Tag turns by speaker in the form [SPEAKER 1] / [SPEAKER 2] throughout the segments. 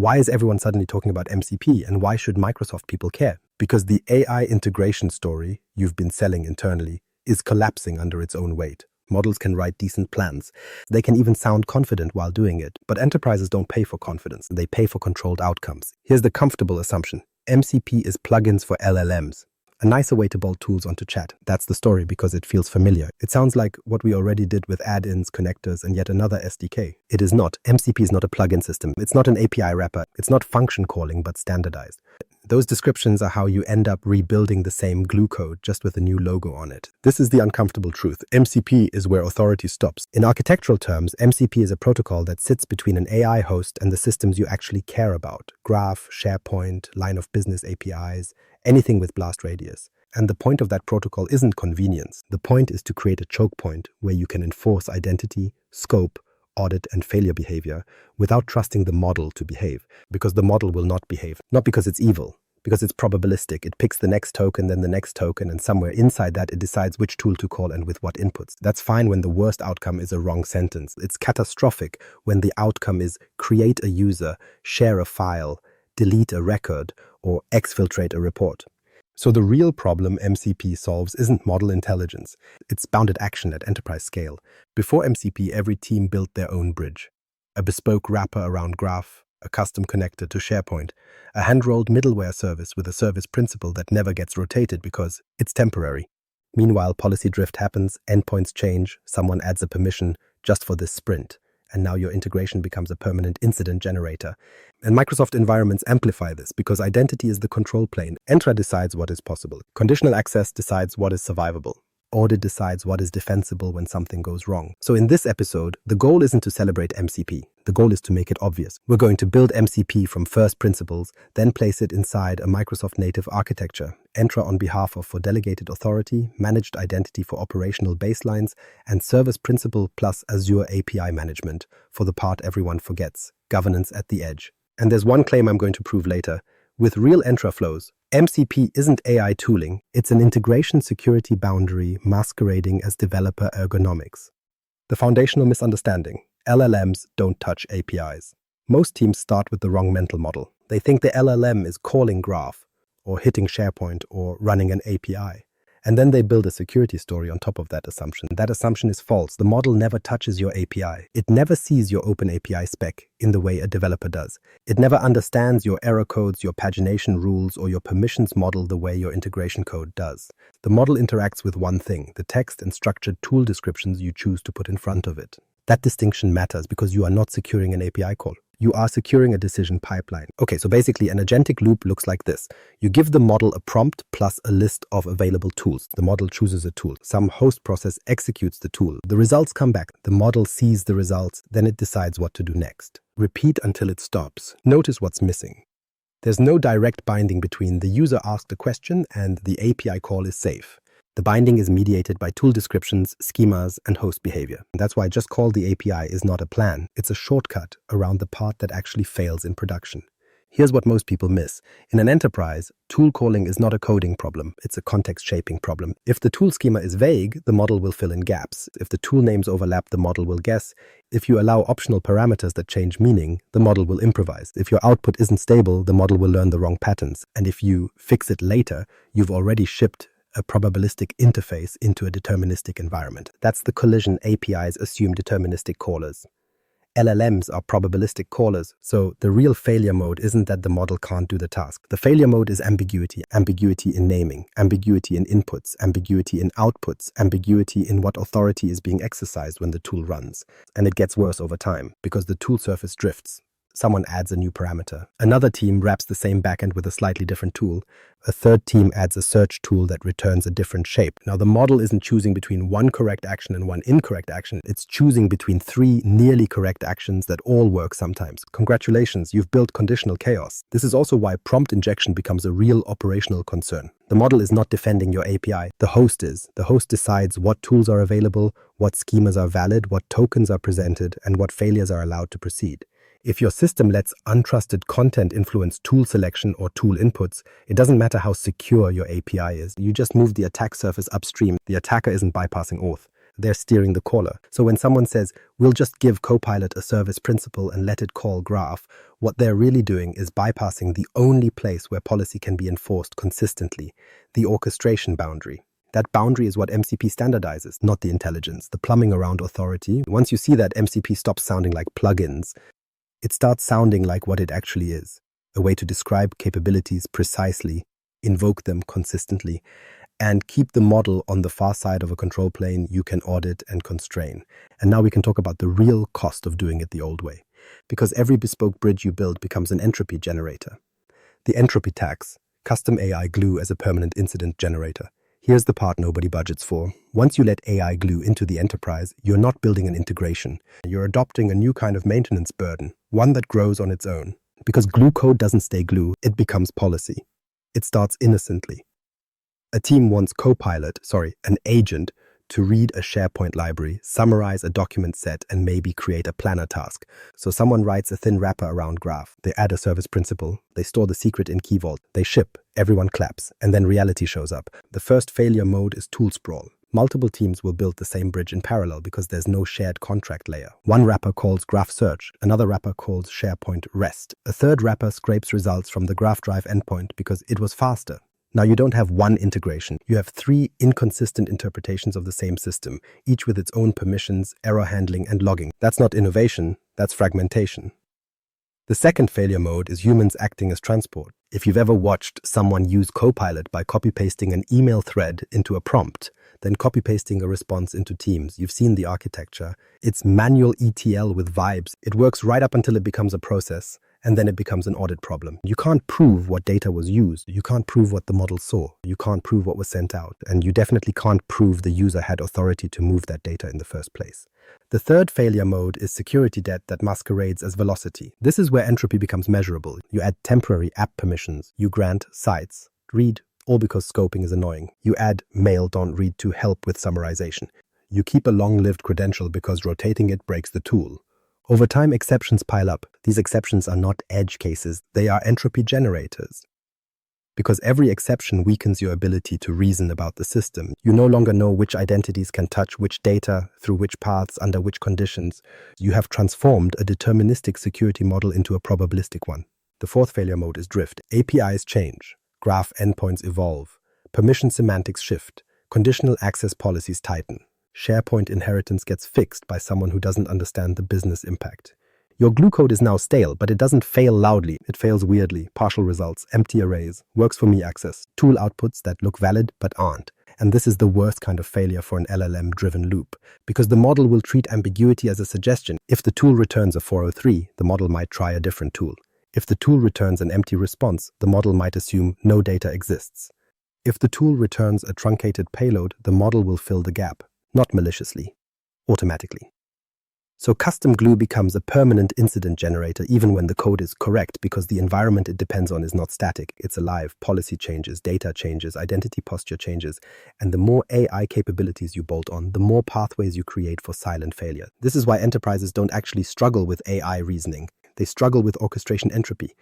[SPEAKER 1] Why is everyone suddenly talking about MCP, and why should Microsoft people care? Because the AI integration story you've been selling internally is collapsing under its own weight. Models can write decent plans. They can even sound confident while doing it. But enterprises don't pay for confidence. They pay for controlled outcomes. Here's the comfortable assumption. MCP is plugins for LLMs. A nicer way to bolt tools onto chat. That's the story because it feels familiar. It sounds like what we already did with add-ins, connectors, and yet another SDK. It is not. MCP is not a plugin system. It's not an API wrapper. It's not function calling, but standardized. Those descriptions are how you end up rebuilding the same glue code just with a new logo on it. This is the uncomfortable truth. MCP is where authority stops. In architectural terms, MCP is a protocol that sits between an AI host and the systems you actually care about. Graph, SharePoint, line of business APIs, anything with blast radius. And the point of that protocol isn't convenience. The point is to create a choke point where you can enforce identity, scope, audit, and failure behavior without trusting the model to behave, because the model will not behave. Not because it's evil, because it's probabilistic. It picks the next token, then the next token, and somewhere inside that it decides which tool to call and with what inputs. That's fine when the worst outcome is a wrong sentence. It's catastrophic when the outcome is create a user, share a file, delete a record, or exfiltrate a report. So the real problem MCP solves isn't model intelligence. It's bounded action at enterprise scale. Before MCP, every team built their own bridge. A bespoke wrapper around Graph, a custom connector to SharePoint, a hand-rolled middleware service with a service principal that never gets rotated because it's temporary. Meanwhile, policy drift happens, endpoints change, someone adds a permission just for this sprint, and now your integration becomes a permanent incident generator. And Microsoft environments amplify this because identity is the control plane. Entra decides what is possible. Conditional access decides what is survivable. Audit decides what is defensible when something goes wrong. So in this episode, the goal isn't to celebrate MCP. The goal is to make it obvious. We're going to build MCP from first principles, then place it inside a Microsoft native architecture. Entra on behalf of for delegated authority, managed identity for operational baselines, and service principal plus Azure API Management for the part everyone forgets, governance at the edge. And there's one claim I'm going to prove later. With real Entra flows, MCP isn't AI tooling, it's an integration security boundary masquerading as developer ergonomics. The foundational misunderstanding: LLMs don't touch APIs. Most teams start with the wrong mental model. They think the LLM is calling Graph, or hitting SharePoint, or running an API. And then they build a security story on top of that assumption. That assumption is false. The model never touches your API. It never sees your open API spec in the way a developer does. It never understands your error codes, your pagination rules, or your permissions model the way your integration code does. The model interacts with one thing: the text and structured tool descriptions you choose to put in front of it. That distinction matters because you are not securing an API call. You are securing a decision pipeline. Okay, so basically an agentic loop looks like this. You give the model a prompt plus a list of available tools. The model chooses a tool. Some host process executes the tool. The results come back. The model sees the results. Then it decides what to do next. Repeat until it stops. Notice what's missing. There's no direct binding between the user asked a question and the API call is safe. The binding is mediated by tool descriptions, schemas, and host behavior. And that's why just call the API is not a plan. It's a shortcut around the part that actually fails in production. Here's what most people miss. In an enterprise, tool calling is not a coding problem. It's a context shaping problem. If the tool schema is vague, the model will fill in gaps. If the tool names overlap, the model will guess. If you allow optional parameters that change meaning, the model will improvise. If your output isn't stable, the model will learn the wrong patterns. And if you fix it later, you've already shipped a probabilistic interface into a deterministic environment. That's the collision. APIs assume deterministic callers. LLMs are probabilistic callers, so the real failure mode isn't that the model can't do the task. The failure mode is ambiguity. Ambiguity in naming, ambiguity in inputs, ambiguity in outputs, ambiguity in what authority is being exercised when the tool runs. And it gets worse over time because the tool surface drifts. Someone adds a new parameter. Another team wraps the same backend with a slightly different tool. A third team adds a search tool that returns a different shape. Now, the model isn't choosing between one correct action and one incorrect action. It's choosing between three nearly correct actions that all work sometimes. Congratulations, you've built conditional chaos. This is also why prompt injection becomes a real operational concern. The model is not defending your API. The host is. The host decides what tools are available, what schemas are valid, what tokens are presented, and what failures are allowed to proceed. If your system lets untrusted content influence tool selection or tool inputs, it doesn't matter how secure your API is. You just move the attack surface upstream. The attacker isn't bypassing auth. They're steering the caller. So when someone says, we'll just give Copilot a service principal and let it call graph, what they're really doing is bypassing the only place where policy can be enforced consistently, the orchestration boundary. That boundary is what MCP standardizes, not the intelligence, the plumbing around authority. Once you see that, MCP stops sounding like plugins. It starts sounding like what it actually is, a way to describe capabilities precisely, invoke them consistently, and keep the model on the far side of a control plane you can audit and constrain. And now we can talk about the real cost of doing it the old way, because every bespoke bridge you build becomes an entropy generator. The entropy tax, custom AI glue as a permanent incident generator. Here's the part nobody budgets for. Once you let AI glue into the enterprise, you're not building an integration. You're adopting a new kind of maintenance burden, one that grows on its own. Because glue code doesn't stay glue, it becomes policy. It starts innocently. A team wants an agent, to read a SharePoint library, summarize a document set, and maybe create a planner task. So someone writes a thin wrapper around graph. They add a service principal. They store the secret in Key Vault. They ship. Everyone claps. And then reality shows up. The first failure mode is tool sprawl. Multiple teams will build the same bridge in parallel because there's no shared contract layer. One wrapper calls graph search. Another wrapper calls SharePoint REST. A third wrapper scrapes results from the graph drive endpoint because it was faster. Now you don't have one integration. You have three inconsistent interpretations of the same system, each with its own permissions, error handling, and logging. That's not innovation, that's fragmentation. The second failure mode is humans acting as transport. If you've ever watched someone use Copilot by copy-pasting an email thread into a prompt, then copy-pasting a response into Teams, you've seen the architecture. It's manual ETL with vibes. It works right up until it becomes a process, and then it becomes an audit problem. You can't prove what data was used. You can't prove what the model saw. You can't prove what was sent out. And you definitely can't prove the user had authority to move that data in the first place. The third failure mode is security debt that masquerades as velocity. This is where entropy becomes measurable. You add temporary app permissions. You grant sites, read, all because scoping is annoying. You add mail don't read to help with summarization. You keep a long-lived credential because rotating it breaks the tool. Over time, exceptions pile up. These exceptions are not edge cases, they are entropy generators. Because every exception weakens your ability to reason about the system. You no longer know which identities can touch which data, through which paths, under which conditions. You have transformed a deterministic security model into a probabilistic one. The fourth failure mode is drift. APIs change. Graph endpoints evolve. Permission semantics shift. Conditional access policies tighten. SharePoint inheritance gets fixed by someone who doesn't understand the business impact. Your glue code is now stale, but it doesn't fail loudly. It fails weirdly. Partial results, empty arrays, works for me access, tool outputs that look valid but aren't. And this is the worst kind of failure for an LLM-driven loop, because the model will treat ambiguity as a suggestion. If the tool returns a 403, the model might try a different tool. If the tool returns an empty response, the model might assume no data exists. If the tool returns a truncated payload, the model will fill the gap. Not maliciously, automatically. So custom glue becomes a permanent incident generator even when the code is correct because the environment it depends on is not static, it's alive. Policy changes, data changes, identity posture changes, and the more AI capabilities you bolt on, the more pathways you create for silent failure. This is why enterprises don't actually struggle with AI reasoning. They struggle with orchestration entropy.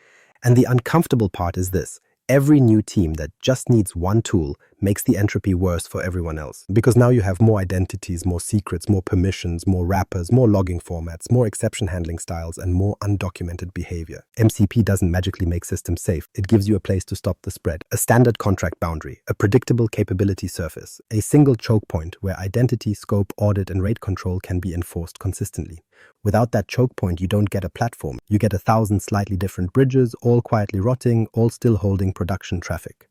[SPEAKER 1] And the uncomfortable part is this. Every new team that just needs one tool makes the entropy worse for everyone else. Because now you have more identities, more secrets, more permissions, more wrappers, more logging formats, more exception handling styles, and more undocumented behavior. MCP doesn't magically make systems safe. It gives you a place to stop the spread. A standard contract boundary, a predictable capability surface, a single choke point where identity, scope, audit, and rate control can be enforced consistently. Without that choke point, you don't get a platform. You get 1,000 slightly different bridges, all quietly rotting, all still holding production traffic.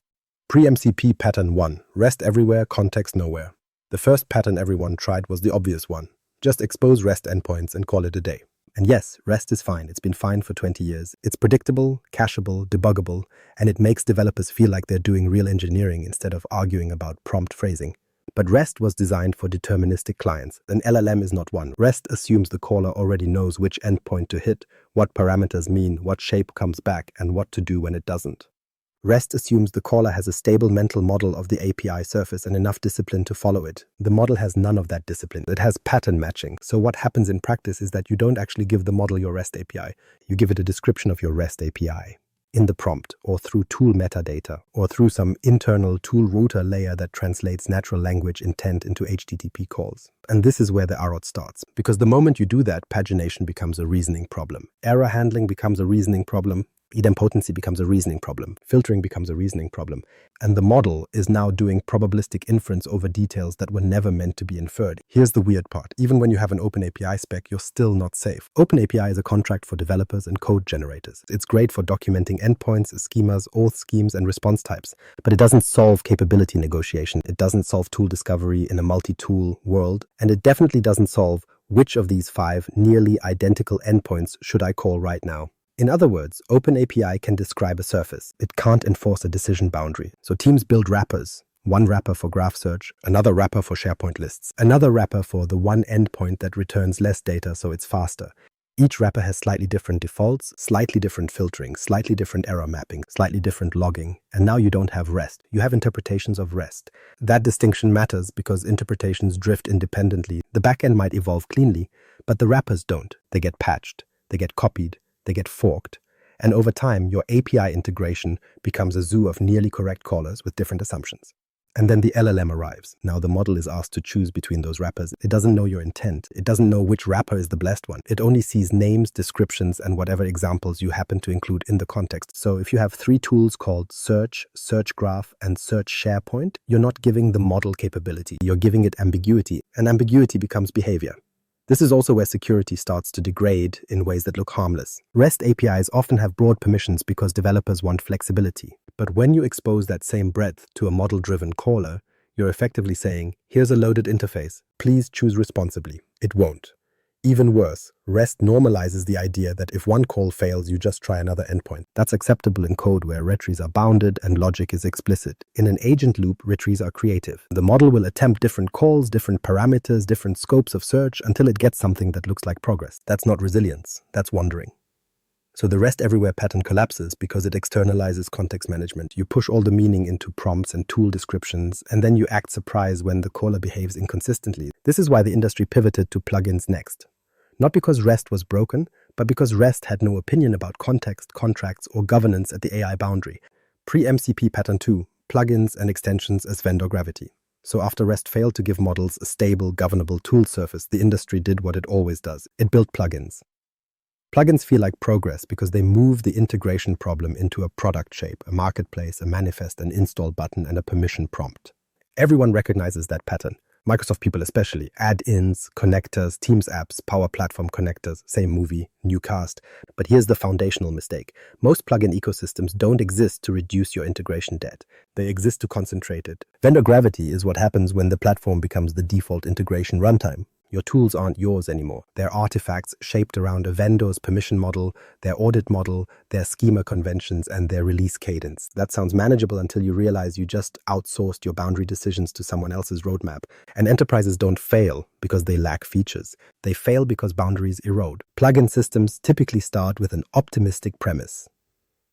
[SPEAKER 1] Pre-MCP pattern 1. Rest everywhere, context nowhere. The first pattern everyone tried was the obvious one. Just expose REST endpoints and call it a day. And yes, REST is fine. It's been fine for 20 years. It's predictable, cacheable, debuggable, and it makes developers feel like they're doing real engineering instead of arguing about prompt phrasing. But REST was designed for deterministic clients. An LLM is not one. REST assumes the caller already knows which endpoint to hit, what parameters mean, what shape comes back, and what to do when it doesn't. REST assumes the caller has a stable mental model of the API surface and enough discipline to follow it. The model has none of that discipline. It has pattern matching. So what happens in practice is that you don't actually give the model your REST API. You give it a description of your REST API. in the prompt, or through tool metadata, or through some internal tool router layer that translates natural language intent into HTTP calls. And this is where the audit starts, because the moment you do that, pagination becomes a reasoning problem. Error handling becomes a reasoning problem. Idempotency becomes a reasoning problem. Filtering becomes a reasoning problem. And the model is now doing probabilistic inference over details that were never meant to be inferred. Here's the weird part. Even when you have an Open API spec, you're still not safe. Open API is a contract for developers and code generators. It's great for documenting endpoints, schemas, auth schemes, and response types. But it doesn't solve capability negotiation. It doesn't solve tool discovery in a multi-tool world. And it definitely doesn't solve which of these 5 nearly identical endpoints should I call right now. In other words, OpenAPI can describe a surface. It can't enforce a decision boundary. So teams build wrappers. One wrapper for graph search, another wrapper for SharePoint lists, another wrapper for the one endpoint that returns less data so it's faster. Each wrapper has slightly different defaults, slightly different filtering, slightly different error mapping, slightly different logging. And now you don't have REST. You have interpretations of REST. That distinction matters because interpretations drift independently. The backend might evolve cleanly, but the wrappers don't. They get patched. They get copied. They get forked, and over time, your API integration becomes a zoo of nearly correct callers with different assumptions. And then the LLM arrives. Now the model is asked to choose between those wrappers. It doesn't know your intent. It doesn't know which wrapper is the blessed one. It only sees names, descriptions, and whatever examples you happen to include in the context. So if you have 3 tools called Search, Search Graph, and Search SharePoint, you're not giving the model capability. You're giving it ambiguity, and ambiguity becomes behavior. This is also where security starts to degrade in ways that look harmless. REST APIs often have broad permissions because developers want flexibility. But when you expose that same breadth to a model-driven caller, you're effectively saying, here's a loaded interface, please choose responsibly. It won't. Even worse, REST normalizes the idea that if one call fails, you just try another endpoint. That's acceptable in code where retries are bounded and logic is explicit. In an agent loop, retries are creative. The model will attempt different calls, different parameters, different scopes of search until it gets something that looks like progress. That's not resilience, that's wandering. So the REST everywhere pattern collapses because it externalizes context management. You push all the meaning into prompts and tool descriptions, and then you act surprised when the caller behaves inconsistently. This is why the industry pivoted to plugins next. Not because REST was broken, but because REST had no opinion about context, contracts, or governance at the AI boundary. Pre-MCP pattern 2, plugins and extensions as vendor gravity. So after REST failed to give models a stable, governable tool surface, the industry did what it always does. It built plugins. Plugins feel like progress because they move the integration problem into a product shape, a marketplace, a manifest, an install button, and a permission prompt. Everyone recognizes that pattern. Microsoft people especially. Add-ins, connectors, Teams apps, Power Platform connectors, same movie, new cast. But here's the foundational mistake. Most plugin ecosystems don't exist to reduce your integration debt. They exist to concentrate it. Vendor gravity is what happens when the platform becomes the default integration runtime. Your tools aren't yours anymore. They're artifacts shaped around a vendor's permission model, their audit model, their schema conventions, and their release cadence. That sounds manageable until you realize you just outsourced your boundary decisions to someone else's roadmap. And enterprises don't fail because they lack features. They fail because boundaries erode. Plugin systems typically start with an optimistic premise.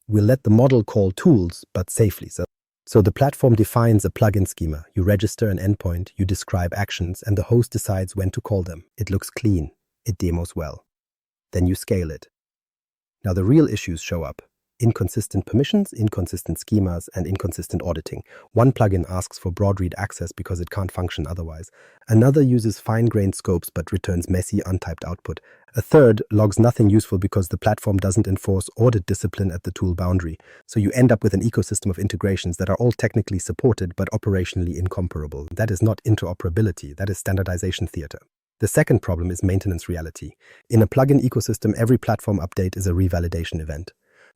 [SPEAKER 1] We'll let the model call tools, but safely. So the platform defines a plugin schema. You register an endpoint, you describe actions, and the host decides when to call them. It looks clean. It demos well. Then you scale it. Now the real issues show up. Inconsistent permissions, inconsistent schemas, and inconsistent auditing. One plugin asks for broad read access because it can't function otherwise. Another uses fine-grained scopes but returns messy, untyped output. A third logs nothing useful because the platform doesn't enforce audit discipline at the tool boundary. So you end up with an ecosystem of integrations that are all technically supported but operationally incomparable. That is not interoperability, that is standardization theater. The second problem is maintenance reality. In a plugin ecosystem, every platform update is a revalidation event.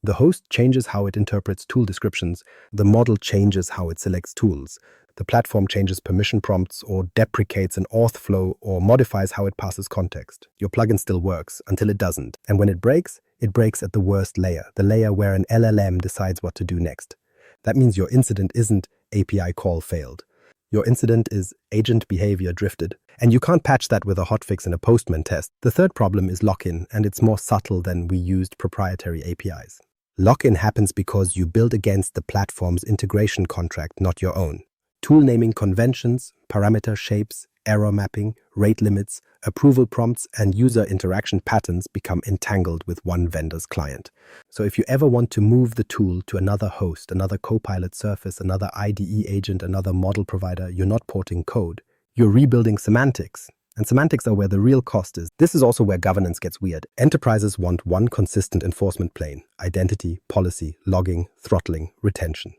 [SPEAKER 1] The host changes how it interprets tool descriptions. The model changes how it selects tools. The platform changes permission prompts or deprecates an auth flow or modifies how it passes context. Your plugin still works until it doesn't. And when it breaks at the worst layer, the layer where an LLM decides what to do next. That means your incident isn't API call failed. Your incident is agent behavior drifted. And you can't patch that with a hotfix and a postman test. The third problem is lock-in, and it's more subtle than we used proprietary APIs. Lock-in happens because you build against the platform's integration contract, not your own. Tool naming conventions, parameter shapes, error mapping, rate limits, approval prompts, and user interaction patterns become entangled with one vendor's client. So if you ever want to move the tool to another host, another Copilot surface, another IDE agent, another model provider, you're not porting code. You're rebuilding semantics. And semantics are where the real cost is. This is also where governance gets weird. Enterprises want one consistent enforcement plane: identity, policy, logging, throttling, retention.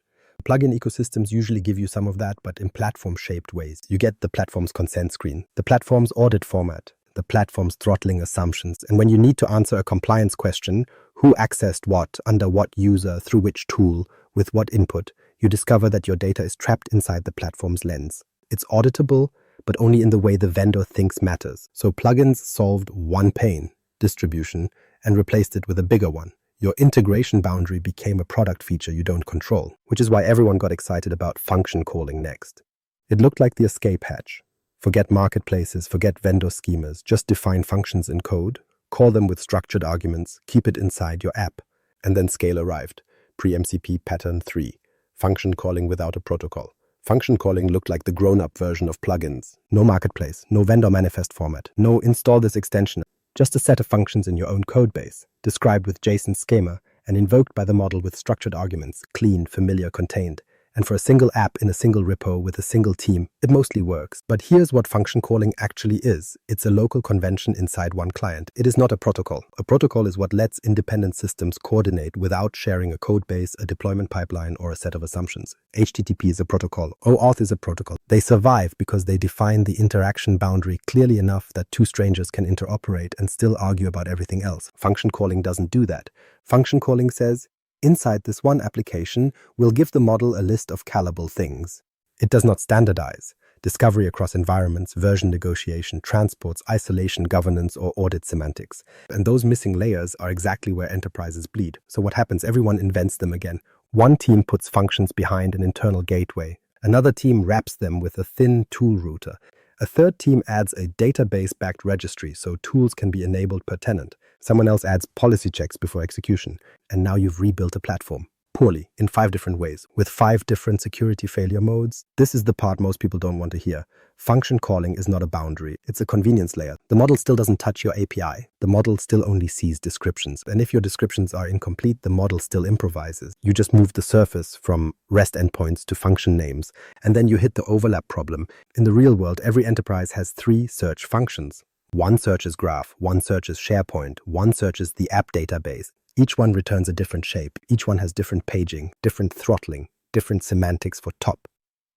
[SPEAKER 1] Plugin ecosystems usually give you some of that, but in platform-shaped ways. You get the platform's consent screen, the platform's audit format, the platform's throttling assumptions. And when you need to answer a compliance question, who accessed what, under what user, through which tool, with what input, you discover that your data is trapped inside the platform's lens. It's auditable, but only in the way the vendor thinks matters. So plugins solved one pain, distribution, and replaced it with a bigger one. Your integration boundary became a product feature you don't control, which is why everyone got excited about function calling next. It looked like the escape hatch. Forget marketplaces, forget vendor schemas, just define functions in code, call them with structured arguments, keep it inside your app, and then scale arrived. Pre-MCP pattern 3, function calling without a protocol. Function calling looked like the grown-up version of plugins. No marketplace, no vendor manifest format, no install this extension. Just a set of functions in your own codebase, described with JSON schema and invoked by the model with structured arguments, clean, familiar, contained. And for a single app in a single repo with a single team, it mostly works. But here's what function calling actually is. It's a local convention inside one client. It is not a protocol. A protocol is what lets independent systems coordinate without sharing a code base, a deployment pipeline, or a set of assumptions. HTTP is a protocol. OAuth is a protocol. They survive because they define the interaction boundary clearly enough that two strangers can interoperate and still argue about everything else. Function calling doesn't do that. Function calling says, inside this one application, we'll give the model a list of callable things. It does not standardize. Discovery across environments, version negotiation, transports, isolation, governance, or audit semantics. And those missing layers are exactly where enterprises bleed. So what happens? Everyone invents them again. One team puts functions behind an internal gateway. Another team wraps them with a thin tool router. A third team adds a database-backed registry so tools can be enabled per tenant. Someone else adds policy checks before execution. And now you've rebuilt a platform. Poorly, in 5 different ways, with 5 different security failure modes. This is the part most people don't want to hear. Function calling is not a boundary. It's a convenience layer. The model still doesn't touch your API. The model still only sees descriptions. And if your descriptions are incomplete, the model still improvises. You just move the surface from REST endpoints to function names. And then you hit the overlap problem. In the real world, every enterprise has 3 search functions. One searches graph, one searches SharePoint, one searches the app database. Each one returns a different shape. Each one has different paging, different throttling, different semantics for top.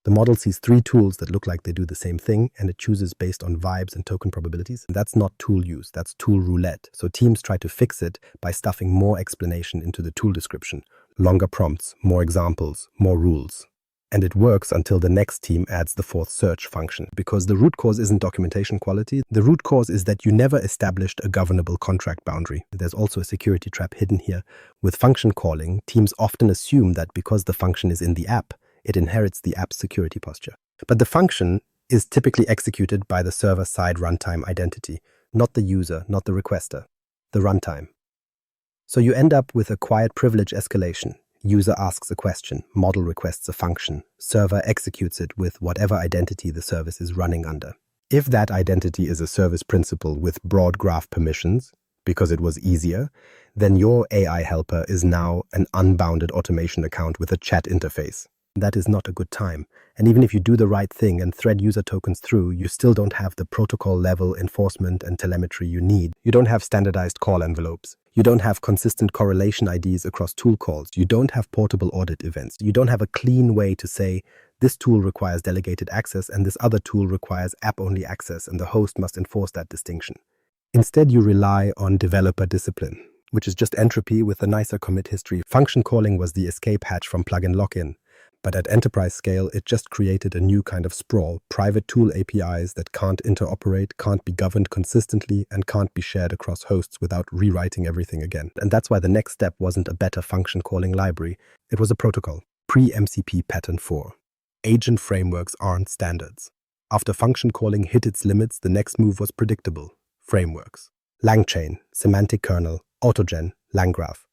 [SPEAKER 1] The model sees 3 tools that look like they do the same thing, and it chooses based on vibes and token probabilities. That's not tool use, that's tool roulette. So teams try to fix it by stuffing more explanation into the tool description. Longer prompts, more examples, more rules. And it works until the next team adds the 4th search function. Because the root cause isn't documentation quality. The root cause is that you never established a governable contract boundary. There's also a security trap hidden here. With function calling, teams often assume that because the function is in the app, it inherits the app's security posture. But the function is typically executed by the server-side runtime identity, not the user, not the requester, the runtime. So you end up with a quiet privilege escalation. User asks a question, model requests a function, server executes it with whatever identity the service is running under. If that identity is a service principal with broad graph permissions, because it was easier, then your AI helper is now an unbounded automation account with a chat interface. That is not a good time. And even if you do the right thing and thread user tokens through, you still don't have the protocol level enforcement and telemetry you need. You don't have standardized call envelopes. You don't have consistent correlation IDs across tool calls. You don't have portable audit events. You don't have a clean way to say, this tool requires delegated access and this other tool requires app-only access, and the host must enforce that distinction. Instead, you rely on developer discipline, which is just entropy with a nicer commit history. Function calling was the escape hatch from plugin lock-in. But at enterprise scale, it just created a new kind of sprawl, private tool APIs that can't interoperate, can't be governed consistently, and can't be shared across hosts without rewriting everything again. And that's why the next step wasn't a better function calling library, it was a protocol. Pre-MCP pattern 4. Agent frameworks aren't standards. After function calling hit its limits, the next move was predictable. Frameworks. LangChain, semantic kernel, autogen, langgraph.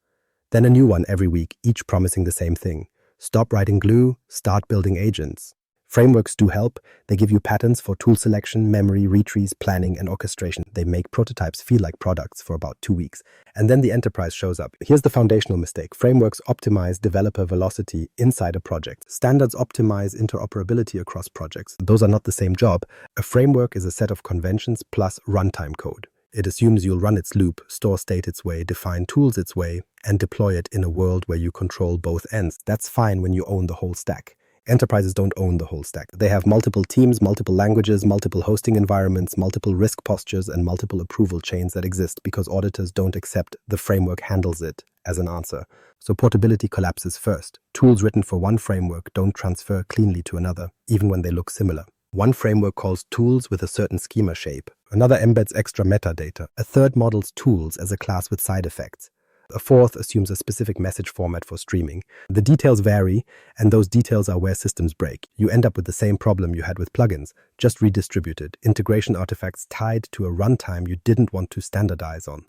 [SPEAKER 1] Then a new one every week, each promising the same thing. Stop writing glue, start building agents. Frameworks do help. They give you patterns for tool selection, memory, retrieves, planning, and orchestration. They make prototypes feel like products for about 2 weeks. And then the enterprise shows up. Here's the foundational mistake. Frameworks optimize developer velocity inside a project. Standards optimize interoperability across projects. Those are not the same job. A framework is a set of conventions plus runtime code. It assumes you'll run its loop, store state its way, define tools its way, and deploy it in a world where you control both ends. That's fine when you own the whole stack. Enterprises don't own the whole stack. They have multiple teams, multiple languages, multiple hosting environments, multiple risk postures, and multiple approval chains that exist because auditors don't accept the framework handles it as an answer. So portability collapses first. Tools written for one framework don't transfer cleanly to another, even when they look similar. One framework calls tools with a certain schema shape. Another embeds extra metadata. A third models tools as a class with side effects. A fourth assumes a specific message format for streaming. The details vary, and those details are where systems break. You end up with the same problem you had with plugins, just redistributed, integration artifacts tied to a runtime you didn't want to standardize on.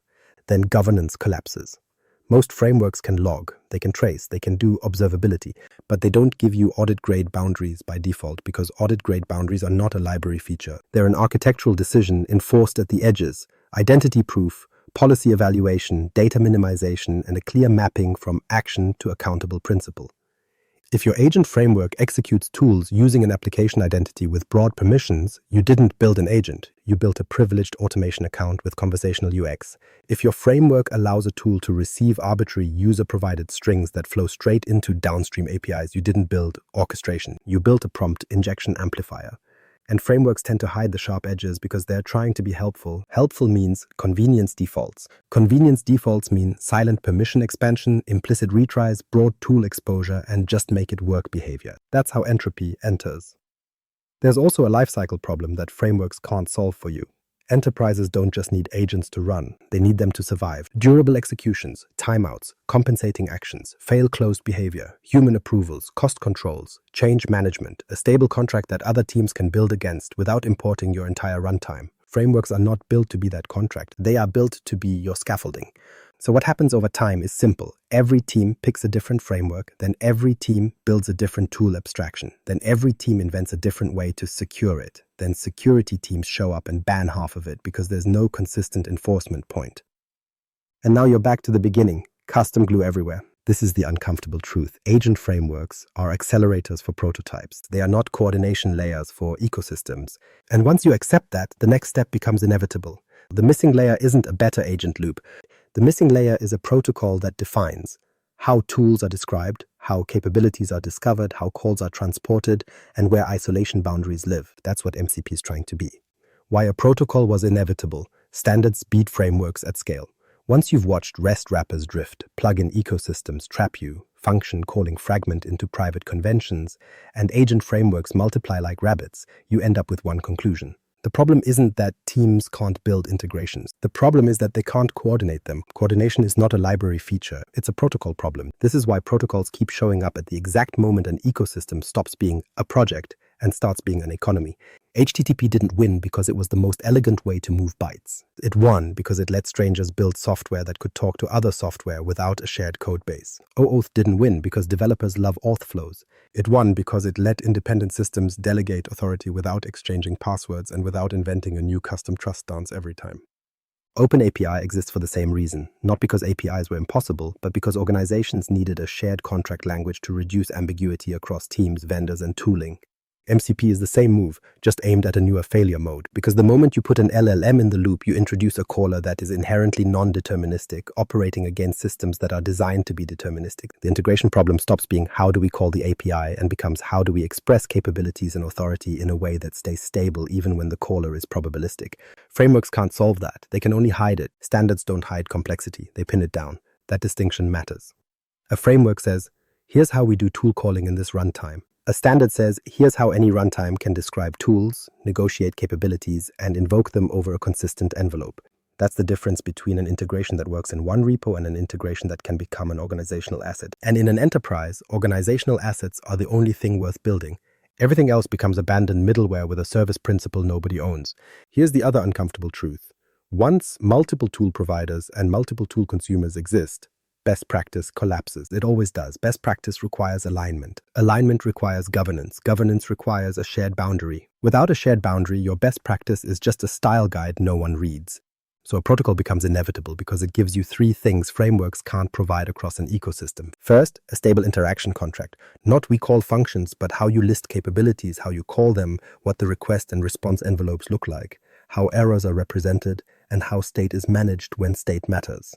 [SPEAKER 1] Then governance collapses. Most frameworks can log, they can trace, they can do observability, but they don't give you audit-grade boundaries by default because audit-grade boundaries are not a library feature. They're an architectural decision enforced at the edges, identity proof, policy evaluation, data minimization, and a clear mapping from action to accountable principle. If your agent framework executes tools using an application identity with broad permissions, you didn't build an agent. You built a privileged automation account with conversational UX. If your framework allows a tool to receive arbitrary user-provided strings that flow straight into downstream APIs, you didn't build orchestration. You built a prompt injection amplifier. And frameworks tend to hide the sharp edges because they're trying to be helpful. Helpful means convenience defaults. Convenience defaults mean silent permission expansion, implicit retries, broad tool exposure, and just make it work behavior. That's how entropy enters. There's also a lifecycle problem that frameworks can't solve for you. Enterprises don't just need agents to run, they need them to survive. Durable executions, timeouts, compensating actions, fail-closed behavior, human approvals, cost controls, change management, a stable contract that other teams can build against without importing your entire runtime. Frameworks are not built to be that contract, they are built to be your scaffolding. So what happens over time is simple. Every team picks a different framework, then every team builds a different tool abstraction, then every team invents a different way to secure it. Then security teams show up and ban half of it because there's no consistent enforcement point. And now you're back to the beginning, custom glue everywhere. This is the uncomfortable truth. Agent frameworks are accelerators for prototypes. They are not coordination layers for ecosystems. And once you accept that, the next step becomes inevitable. The missing layer isn't a better agent loop. The missing layer is a protocol that defines how tools are described, how capabilities are discovered, how calls are transported, and where isolation boundaries live. That's what MCP is trying to be. Why a protocol was inevitable. Standards beat frameworks at scale. Once you've watched REST wrappers drift, plugin ecosystems trap you, function calling fragment into private conventions, and agent frameworks multiply like rabbits, you end up with one conclusion. The problem isn't that teams can't build integrations. The problem is that they can't coordinate them. Coordination is not a library feature. It's a protocol problem. This is why protocols keep showing up at the exact moment an ecosystem stops being a project and starts being an economy. HTTP didn't win because it was the most elegant way to move bytes. It won because it let strangers build software that could talk to other software without a shared code base. OAuth didn't win because developers love auth flows. It won because it let independent systems delegate authority without exchanging passwords and without inventing a new custom trust dance every time. OpenAPI exists for the same reason, not because APIs were impossible, but because organizations needed a shared contract language to reduce ambiguity across teams, vendors, and tooling. MCP is the same move, just aimed at a newer failure mode, because the moment you put an LLM in the loop, you introduce a caller that is inherently non-deterministic, operating against systems that are designed to be deterministic. The integration problem stops being how do we call the API and becomes how do we express capabilities and authority in a way that stays stable even when the caller is probabilistic. Frameworks can't solve that. They can only hide it. Standards don't hide complexity. They pin it down. That distinction matters. A framework says, here's how we do tool calling in this runtime. A standard says, here's how any runtime can describe tools, negotiate capabilities, and invoke them over a consistent envelope. That's the difference between an integration that works in one repo and an integration that can become an organizational asset. And in an enterprise, organizational assets are the only thing worth building. Everything else becomes abandoned middleware with a service principle nobody owns. Here's the other uncomfortable truth. Once multiple tool providers and multiple tool consumers exist, best practice collapses. It always does. Best practice requires alignment. Alignment requires governance. Governance requires a shared boundary. Without a shared boundary, your best practice is just a style guide no one reads. So a protocol becomes inevitable because it gives you three things frameworks can't provide across an ecosystem. First, a stable interaction contract. Not we call functions, but how you list capabilities, how you call them, what the request and response envelopes look like, how errors are represented, and how state is managed when state matters.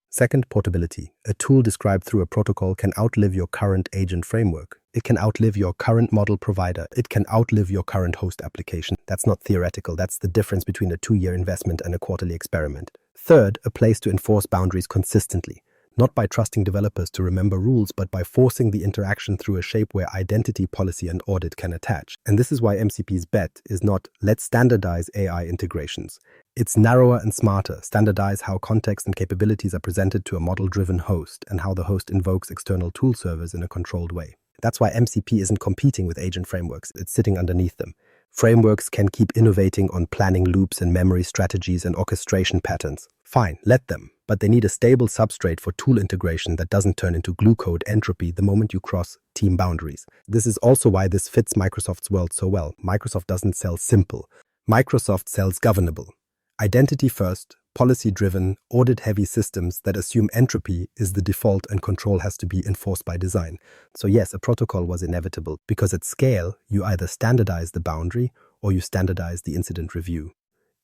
[SPEAKER 1] Second, portability. A tool described through a protocol can outlive your current agent framework. It can outlive your current model provider. It can outlive your current host application. That's not theoretical. That's the difference between a 2-year investment and a quarterly experiment. Third, a place to enforce boundaries consistently. Not by trusting developers to remember rules, but by forcing the interaction through a shape where identity, policy, and audit can attach. And this is why MCP's bet is not, let's standardize AI integrations. It's narrower and smarter. Standardize how context and capabilities are presented to a model-driven host and how the host invokes external tool servers in a controlled way. That's why MCP isn't competing with agent frameworks. It's sitting underneath them. Frameworks can keep innovating on planning loops and memory strategies and orchestration patterns. Fine, let them. But they need a stable substrate for tool integration that doesn't turn into glue code entropy the moment you cross team boundaries. This is also why this fits Microsoft's world so well. Microsoft doesn't sell simple. Microsoft sells governable. Identity first, policy-driven, audit-heavy systems that assume entropy is the default and control has to be enforced by design. So yes, a protocol was inevitable because at scale, you either standardize the boundary or you standardize the incident review.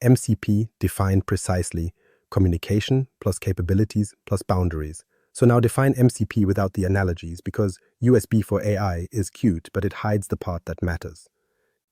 [SPEAKER 1] MCP defined precisely communication plus capabilities plus boundaries. So now define MCP without the analogies because USB for AI is cute, but it hides the part that matters.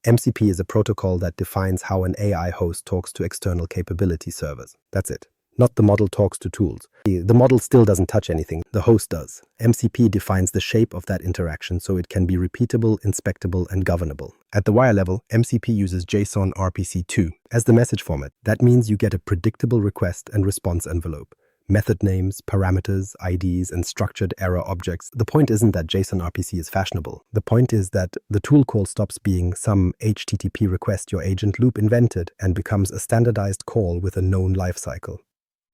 [SPEAKER 1] MCP is a protocol that defines how an AI host talks to external capability servers. That's it. Not the model talks to tools. The model still doesn't touch anything. The host does. MCP defines the shape of that interaction so it can be repeatable, inspectable, and governable. At the wire level, MCP uses JSON RPC2 as the message format. That means you get a predictable request and response envelope. Method names, parameters, IDs, and structured error objects. The point isn't that JSON RPC is fashionable. The point is that the tool call stops being some HTTP request your agent loop invented and becomes a standardized call with a known lifecycle.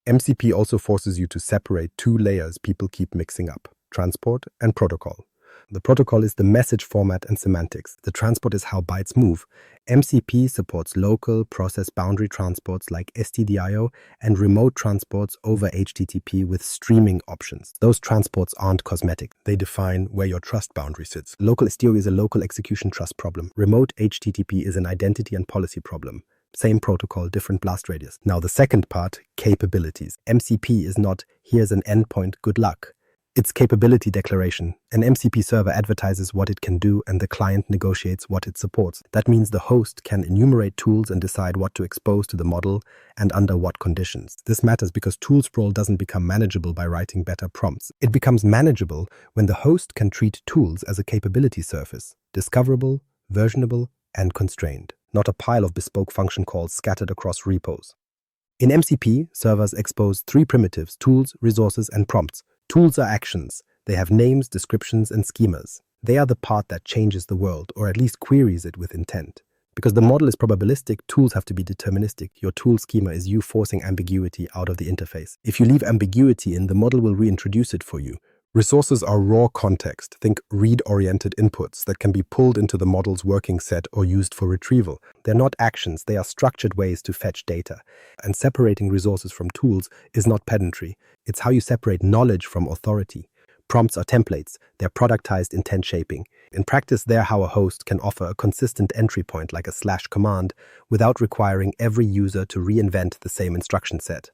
[SPEAKER 1] MCP also forces you to separate two layers people keep mixing up: transport and protocol. The protocol is the message format and semantics. The transport is how bytes move. MCP supports local process boundary transports like STDIO and remote transports over HTTP with streaming options. Those transports aren't cosmetic. They define where your trust boundary sits. Local STO is a local execution trust problem. Remote HTTP is an identity and policy problem. Same protocol, different blast radius. Now the second part, capabilities. MCP is not, here's an endpoint, good luck. It's capability declaration. An MCP server advertises what it can do and the client negotiates what it supports. That means the host can enumerate tools and decide what to expose to the model and under what conditions. This matters because tool sprawl doesn't become manageable by writing better prompts. It becomes manageable when the host can treat tools as a capability surface, discoverable, versionable, and constrained, not a pile of bespoke function calls scattered across repos. In MCP, servers expose three primitives: tools, resources, and prompts. Tools are actions. They have names, descriptions, and schemas. They are the part that changes the world, or at least queries it with intent. Because the model is probabilistic, tools have to be deterministic. Your tool schema is you forcing ambiguity out of the interface. If you leave ambiguity in, the model will reintroduce it for you. Resources are raw context. Think read-oriented inputs that can be pulled into the model's working set or used for retrieval. They're not actions, they are structured ways to fetch data. And separating resources from tools is not pedantry. It's how you separate knowledge from authority. Prompts are templates. They're productized intent shaping. In practice, they're how a host can offer a consistent entry point like a / command without requiring every user to reinvent the same instruction set.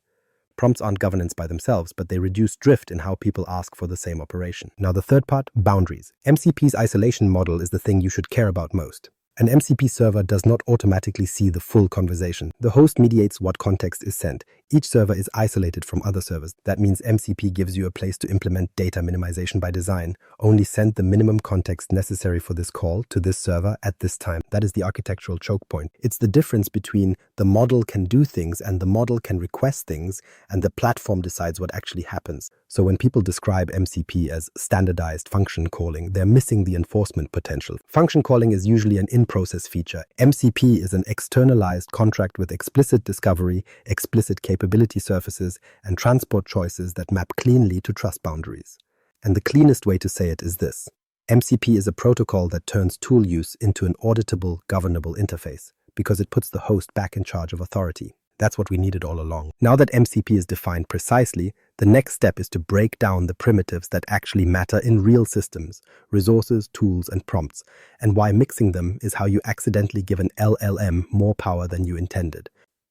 [SPEAKER 1] Prompts aren't governance by themselves, but they reduce drift in how people ask for the same operation. Now the third part, boundaries. MCP's isolation model is the thing you should care about most. An MCP server does not automatically see the full conversation. The host mediates what context is sent. Each server is isolated from other servers. That means MCP gives you a place to implement data minimization by design. Only send the minimum context necessary for this call to this server at this time. That is the architectural choke point. It's the difference between the model can do things and the model can request things, and the platform decides what actually happens. So when people describe MCP as standardized function calling, they're missing the enforcement potential. Function calling is usually an in-process feature. MCP is an externalized contract with explicit discovery, explicit capability, capability surfaces, and transport choices that map cleanly to trust boundaries. And the cleanest way to say it is this. MCP is a protocol that turns tool use into an auditable, governable interface, because it puts the host back in charge of authority. That's what we needed all along. Now that MCP is defined precisely, the next step is to break down the primitives that actually matter in real systems, resources, tools, and prompts, and why mixing them is how you accidentally give an LLM more power than you intended.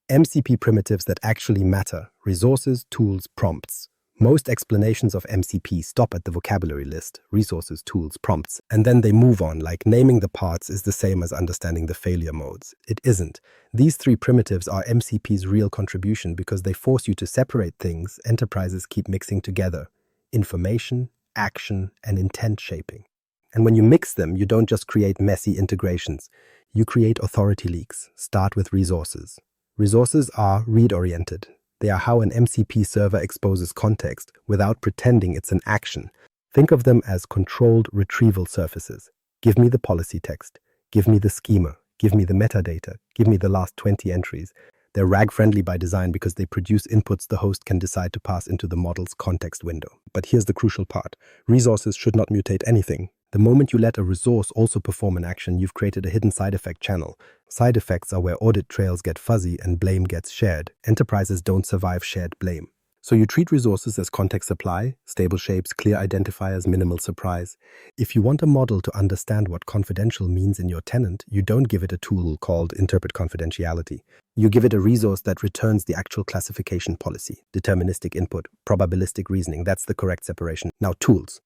[SPEAKER 1] MCP primitives that actually matter: resources, tools, prompts. Most explanations of MCP stop at the vocabulary list, resources, tools, prompts, and then they move on, like naming the parts is the same as understanding the failure modes. It isn't. These three primitives are MCP's real contribution because they force you to separate things enterprises keep mixing together: information, action, and intent shaping. And when you mix them, you don't just create messy integrations. You create authority leaks. Start with resources. Resources are read-oriented. They are how an MCP server exposes context without pretending it's an action. Think of them as controlled retrieval surfaces. Give me the policy text. Give me the schema. Give me the metadata. Give me the last 20 entries. They're RAG-friendly by design because they produce inputs the host can decide to pass into the model's context window. But here's the crucial part. Resources should not mutate anything. The moment you let a resource also perform an action, you've created a hidden side effect channel. Side effects are where audit trails get fuzzy and blame gets shared. Enterprises don't survive shared blame. So you treat resources as context supply, stable shapes, clear identifiers, minimal surprise. If you want a model to understand what confidential means in your tenant, you don't give it a tool called interpret confidentiality. You give it a resource that returns the actual classification policy, deterministic input, probabilistic reasoning. That's the correct separation. Now, tools.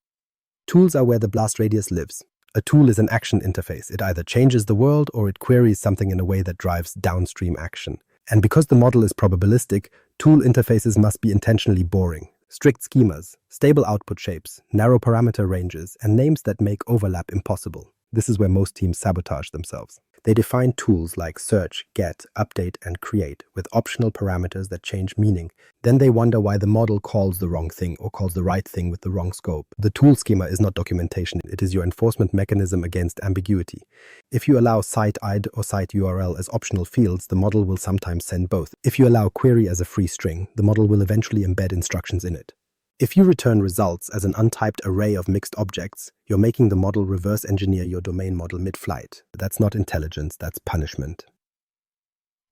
[SPEAKER 1] Tools are where the blast radius lives. A tool is an action interface. It either changes the world or it queries something in a way that drives downstream action. And because the model is probabilistic, tool interfaces must be intentionally boring. Strict schemas, stable output shapes, narrow parameter ranges, and names that make overlap impossible. This is where most teams sabotage themselves. They define tools like search, get, update, and create with optional parameters that change meaning. Then they wonder why the model calls the wrong thing or calls the right thing with the wrong scope. The tool schema is not documentation. It is your enforcement mechanism against ambiguity. If you allow site ID or site URL as optional fields, the model will sometimes send both. If you allow query as a free string, the model will eventually embed instructions in it. If you return results as an untyped array of mixed objects, you're making the model reverse engineer your domain model mid-flight. That's not intelligence, that's punishment.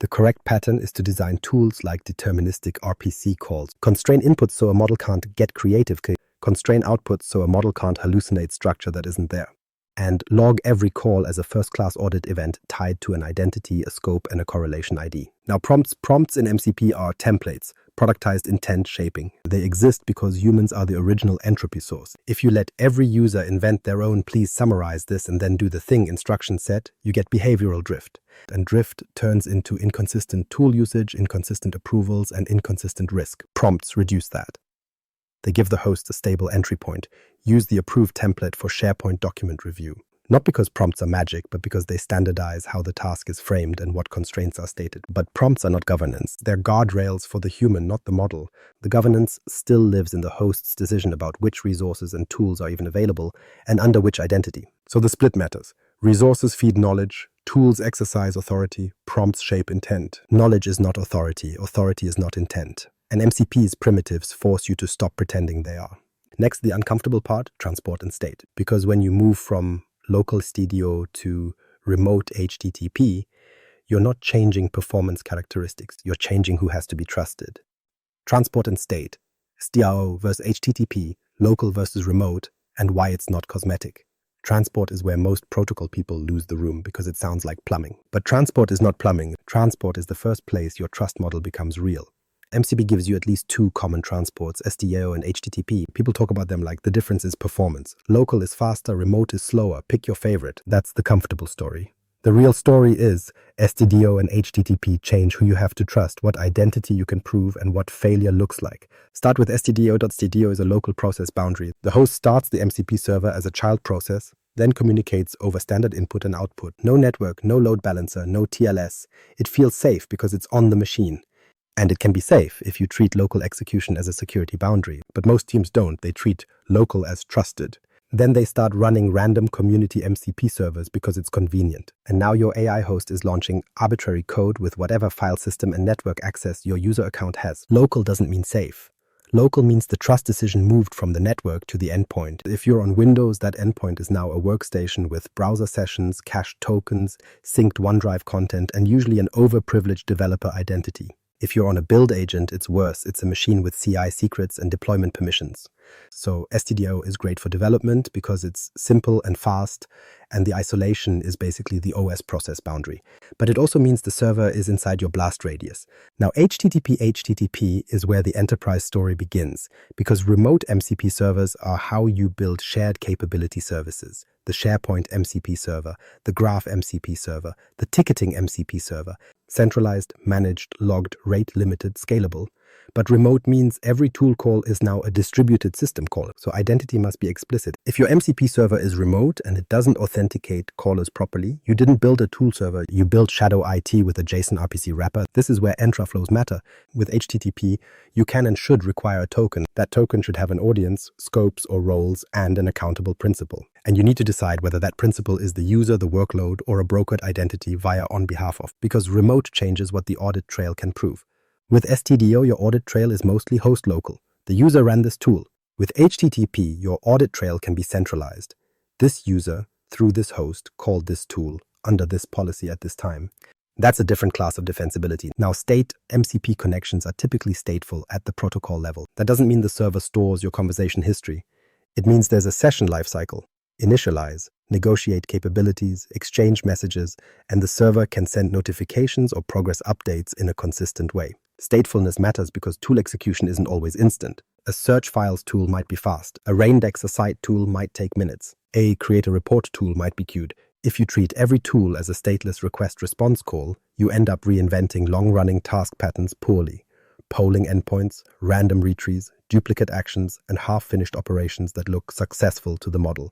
[SPEAKER 1] The correct pattern is to design tools like deterministic RPC calls. Constrain inputs so a model can't get creative. Constrain outputs so a model can't hallucinate structure that isn't there. And log every call as a first-class audit event tied to an identity, a scope, and a correlation ID. Now, prompts in MCP are templates, productized intent shaping. They exist because humans are the original entropy source. If you let every user invent their own "please summarize this and then do the thing" instruction set, you get behavioral drift. And drift turns into inconsistent tool usage, inconsistent approvals, and inconsistent risk. Prompts reduce that. They give the host a stable entry point. Use the approved template for SharePoint document review. Not because prompts are magic, but because they standardize how the task is framed and what constraints are stated. But prompts are not governance. They're guardrails for the human, not the model. The governance still lives in the host's decision about which resources and tools are even available and under which identity. So the split matters. Resources feed knowledge, tools exercise authority, prompts shape intent. Knowledge is not authority. Authority is not intent. And MCP's primitives force you to stop pretending they are. Next, the uncomfortable part, transport and state. Because when you move from local STDO to remote HTTP, you're not changing performance characteristics. You're changing who has to be trusted. Transport and state, SDRO versus HTTP, local versus remote, and why it's not cosmetic. Transport is where most protocol people lose the room because it sounds like plumbing. But transport is not plumbing. Transport is the first place your trust model becomes real. MCP gives you at least two common transports, SDO and HTTP. People talk about them like the difference is performance. Local is faster, remote is slower. Pick your favorite. That's the comfortable story. The real story is SDO and HTTP change who you have to trust, what identity you can prove, and what failure looks like. Start with SDO.SDO is a local process boundary. The host starts the MCP server as a child process, then communicates over standard input and output. No network, no load balancer, no TLS. It feels safe because it's on the machine. And it can be safe if you treat local execution as a security boundary. But most teams don't. They treat local as trusted. Then they start running random community MCP servers because it's convenient. And now your AI host is launching arbitrary code with whatever file system and network access your user account has. Local doesn't mean safe. Local means the trust decision moved from the network to the endpoint. If you're on Windows, that endpoint is now a workstation with browser sessions, cached tokens, synced OneDrive content, and usually an overprivileged developer identity. If you're on a build agent, it's worse. It's a machine with CI secrets and deployment permissions. So STDO is great for development because it's simple and fast, and the isolation is basically the OS process boundary. But it also means the server is inside your blast radius. Now, HTTP is where the enterprise story begins, because remote MCP servers are how you build shared capability services. The SharePoint MCP server, the Graph MCP server, the ticketing MCP server, centralized, managed, logged, rate-limited, scalable. But remote means every tool call is now a distributed system call, so identity must be explicit. If your MCP server is remote and it doesn't authenticate callers properly, you didn't build a tool server, you built shadow IT with a JSON RPC wrapper. This is where Entra flows matter. With HTTP, you can and should require a token. That token should have an audience, scopes or roles, and an accountable principal. And you need to decide whether that principal is the user, the workload, or a brokered identity via on behalf of, because remote changes what the audit trail can prove. With STDO, your audit trail is mostly host local. The user ran this tool. With HTTP, your audit trail can be centralized. This user, through this host, called this tool under this policy at this time. That's a different class of defensibility. Now, state MCP connections are typically stateful at the protocol level. That doesn't mean the server stores your conversation history. It means there's a session lifecycle. Initialize, negotiate capabilities, exchange messages, and the server can send notifications or progress updates in a consistent way. Statefulness matters because tool execution isn't always instant. A search files tool might be fast. A Raindex aside tool might take minutes. A create a report tool might be queued. If you treat every tool as a stateless request-response call, you end up reinventing long-running task patterns poorly. Polling endpoints, random retries, duplicate actions, and half-finished operations that look successful to the model.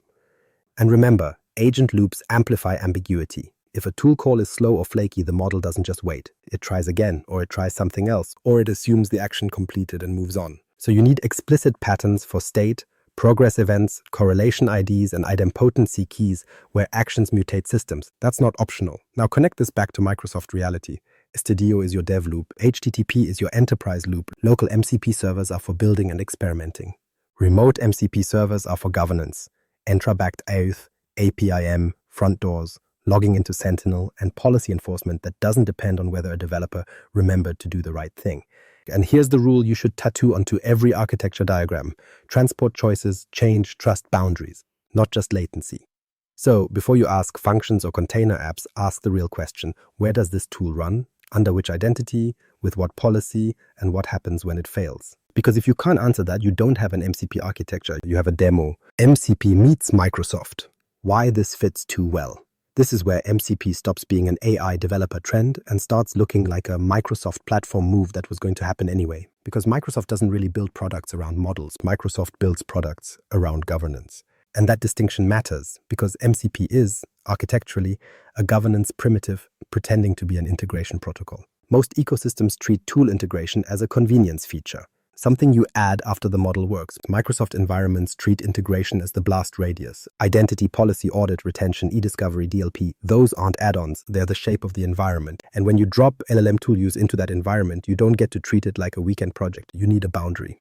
[SPEAKER 1] And remember, agent loops amplify ambiguity. If a tool call is slow or flaky, the model doesn't just wait. It tries again, or it tries something else, or it assumes the action completed and moves on. So you need explicit patterns for state, progress events, correlation IDs, and idempotency keys where actions mutate systems. That's not optional. Now connect this back to Microsoft reality. STDO is your dev loop. HTTP is your enterprise loop. Local MCP servers are for building and experimenting. Remote MCP servers are for governance. Entra-backed AUth, APIM, front doors, logging into Sentinel, and policy enforcement that doesn't depend on whether a developer remembered to do the right thing. And here's the rule you should tattoo onto every architecture diagram. Transport choices change trust boundaries, not just latency. So before you ask functions or container apps, ask the real question. Where does this tool run? Under which identity? With what policy? And what happens when it fails? Because if you can't answer that, you don't have an MCP architecture, you have a demo. MCP meets Microsoft. Why this fits too well. This is where MCP stops being an AI developer trend and starts looking like a Microsoft platform move that was going to happen anyway. Because Microsoft doesn't really build products around models. Microsoft builds products around governance. And that distinction matters because MCP is, architecturally, a governance primitive pretending to be an integration protocol. Most ecosystems treat tool integration as a convenience feature, something you add after the model works. Microsoft environments treat integration as the blast radius. Identity, policy, audit, retention, e-discovery, DLP, those aren't add-ons, they're the shape of the environment. And when you drop LLM tool use into that environment, you don't get to treat it like a weekend project. You need a boundary.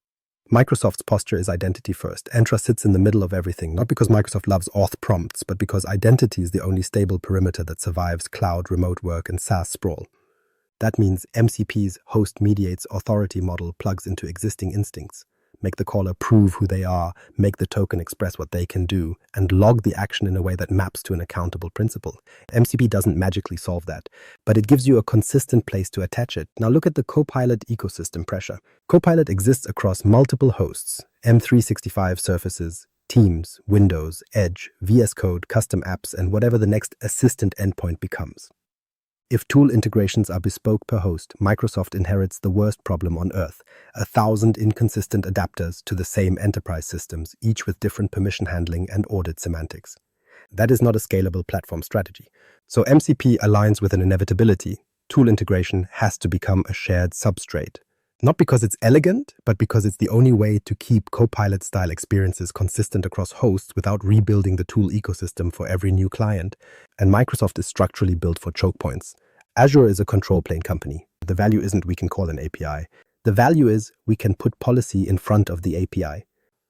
[SPEAKER 1] Microsoft's posture is identity first. Entra sits in the middle of everything, not because Microsoft loves auth prompts, but because identity is the only stable perimeter that survives cloud, remote work, and SaaS sprawl. That means MCP's host-mediates authority model plugs into existing instincts. Make the caller prove who they are, make the token express what they can do, and log the action in a way that maps to an accountable principle. MCP doesn't magically solve that, but it gives you a consistent place to attach it. Now look at the Copilot ecosystem pressure. Copilot exists across multiple hosts, M365 surfaces, Teams, Windows, Edge, VS Code, custom apps, and whatever the next assistant endpoint becomes. If tool integrations are bespoke per host, Microsoft inherits the worst problem on Earth, 1,000 inconsistent adapters to the same enterprise systems, each with different permission handling and audit semantics. That is not a scalable platform strategy. So MCP aligns with an inevitability. Tool integration has to become a shared substrate. Not because it's elegant, but because it's the only way to keep Copilot-style experiences consistent across hosts without rebuilding the tool ecosystem for every new client. And Microsoft is structurally built for choke points. Azure is a control plane company. The value isn't we can call an API. The value is we can put policy in front of the API.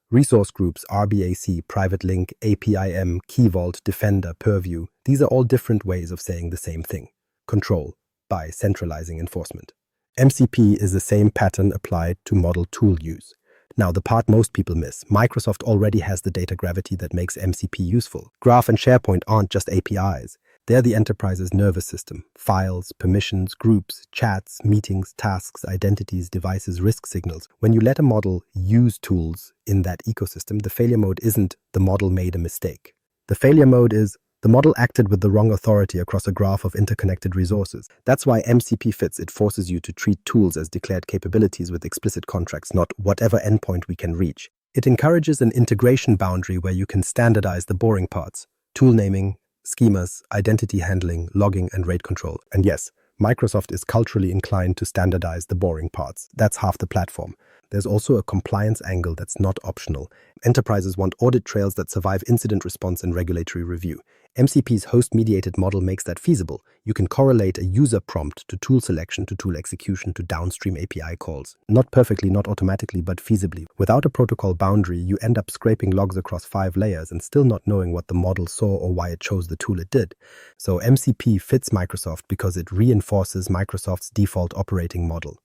[SPEAKER 1] Resource groups, RBAC, private link, APIM, Key Vault, Defender, Purview, these are all different ways of saying the same thing. Control by centralizing enforcement. MCP is the same pattern applied to model tool use. Now, the part most people miss, Microsoft already has the data gravity that makes MCP useful. Graph and SharePoint aren't just APIs. They're the enterprise's nervous system. Files, permissions, groups, chats, meetings, tasks, identities, devices, risk signals. When you let a model use tools in that ecosystem, the failure mode isn't the model made a mistake. The failure mode is the model acted with the wrong authority across a graph of interconnected resources. That's why MCP fits. It forces you to treat tools as declared capabilities with explicit contracts, not whatever endpoint we can reach. It encourages an integration boundary where you can standardize the boring parts: tool naming, schemas, identity handling, logging, and rate control. And yes, Microsoft is culturally inclined to standardize the boring parts. That's half the platform. There's also a compliance angle that's not optional. Enterprises want audit trails that survive incident response and regulatory review. MCP's host-mediated model makes that feasible. You can correlate a user prompt to tool selection, to tool execution, to downstream API calls. Not perfectly, not automatically, but feasibly. Without a protocol boundary, you end up scraping logs across 5 layers and still not knowing what the model saw or why it chose the tool it did. So MCP fits Microsoft because it reinforces Microsoft's default operating model.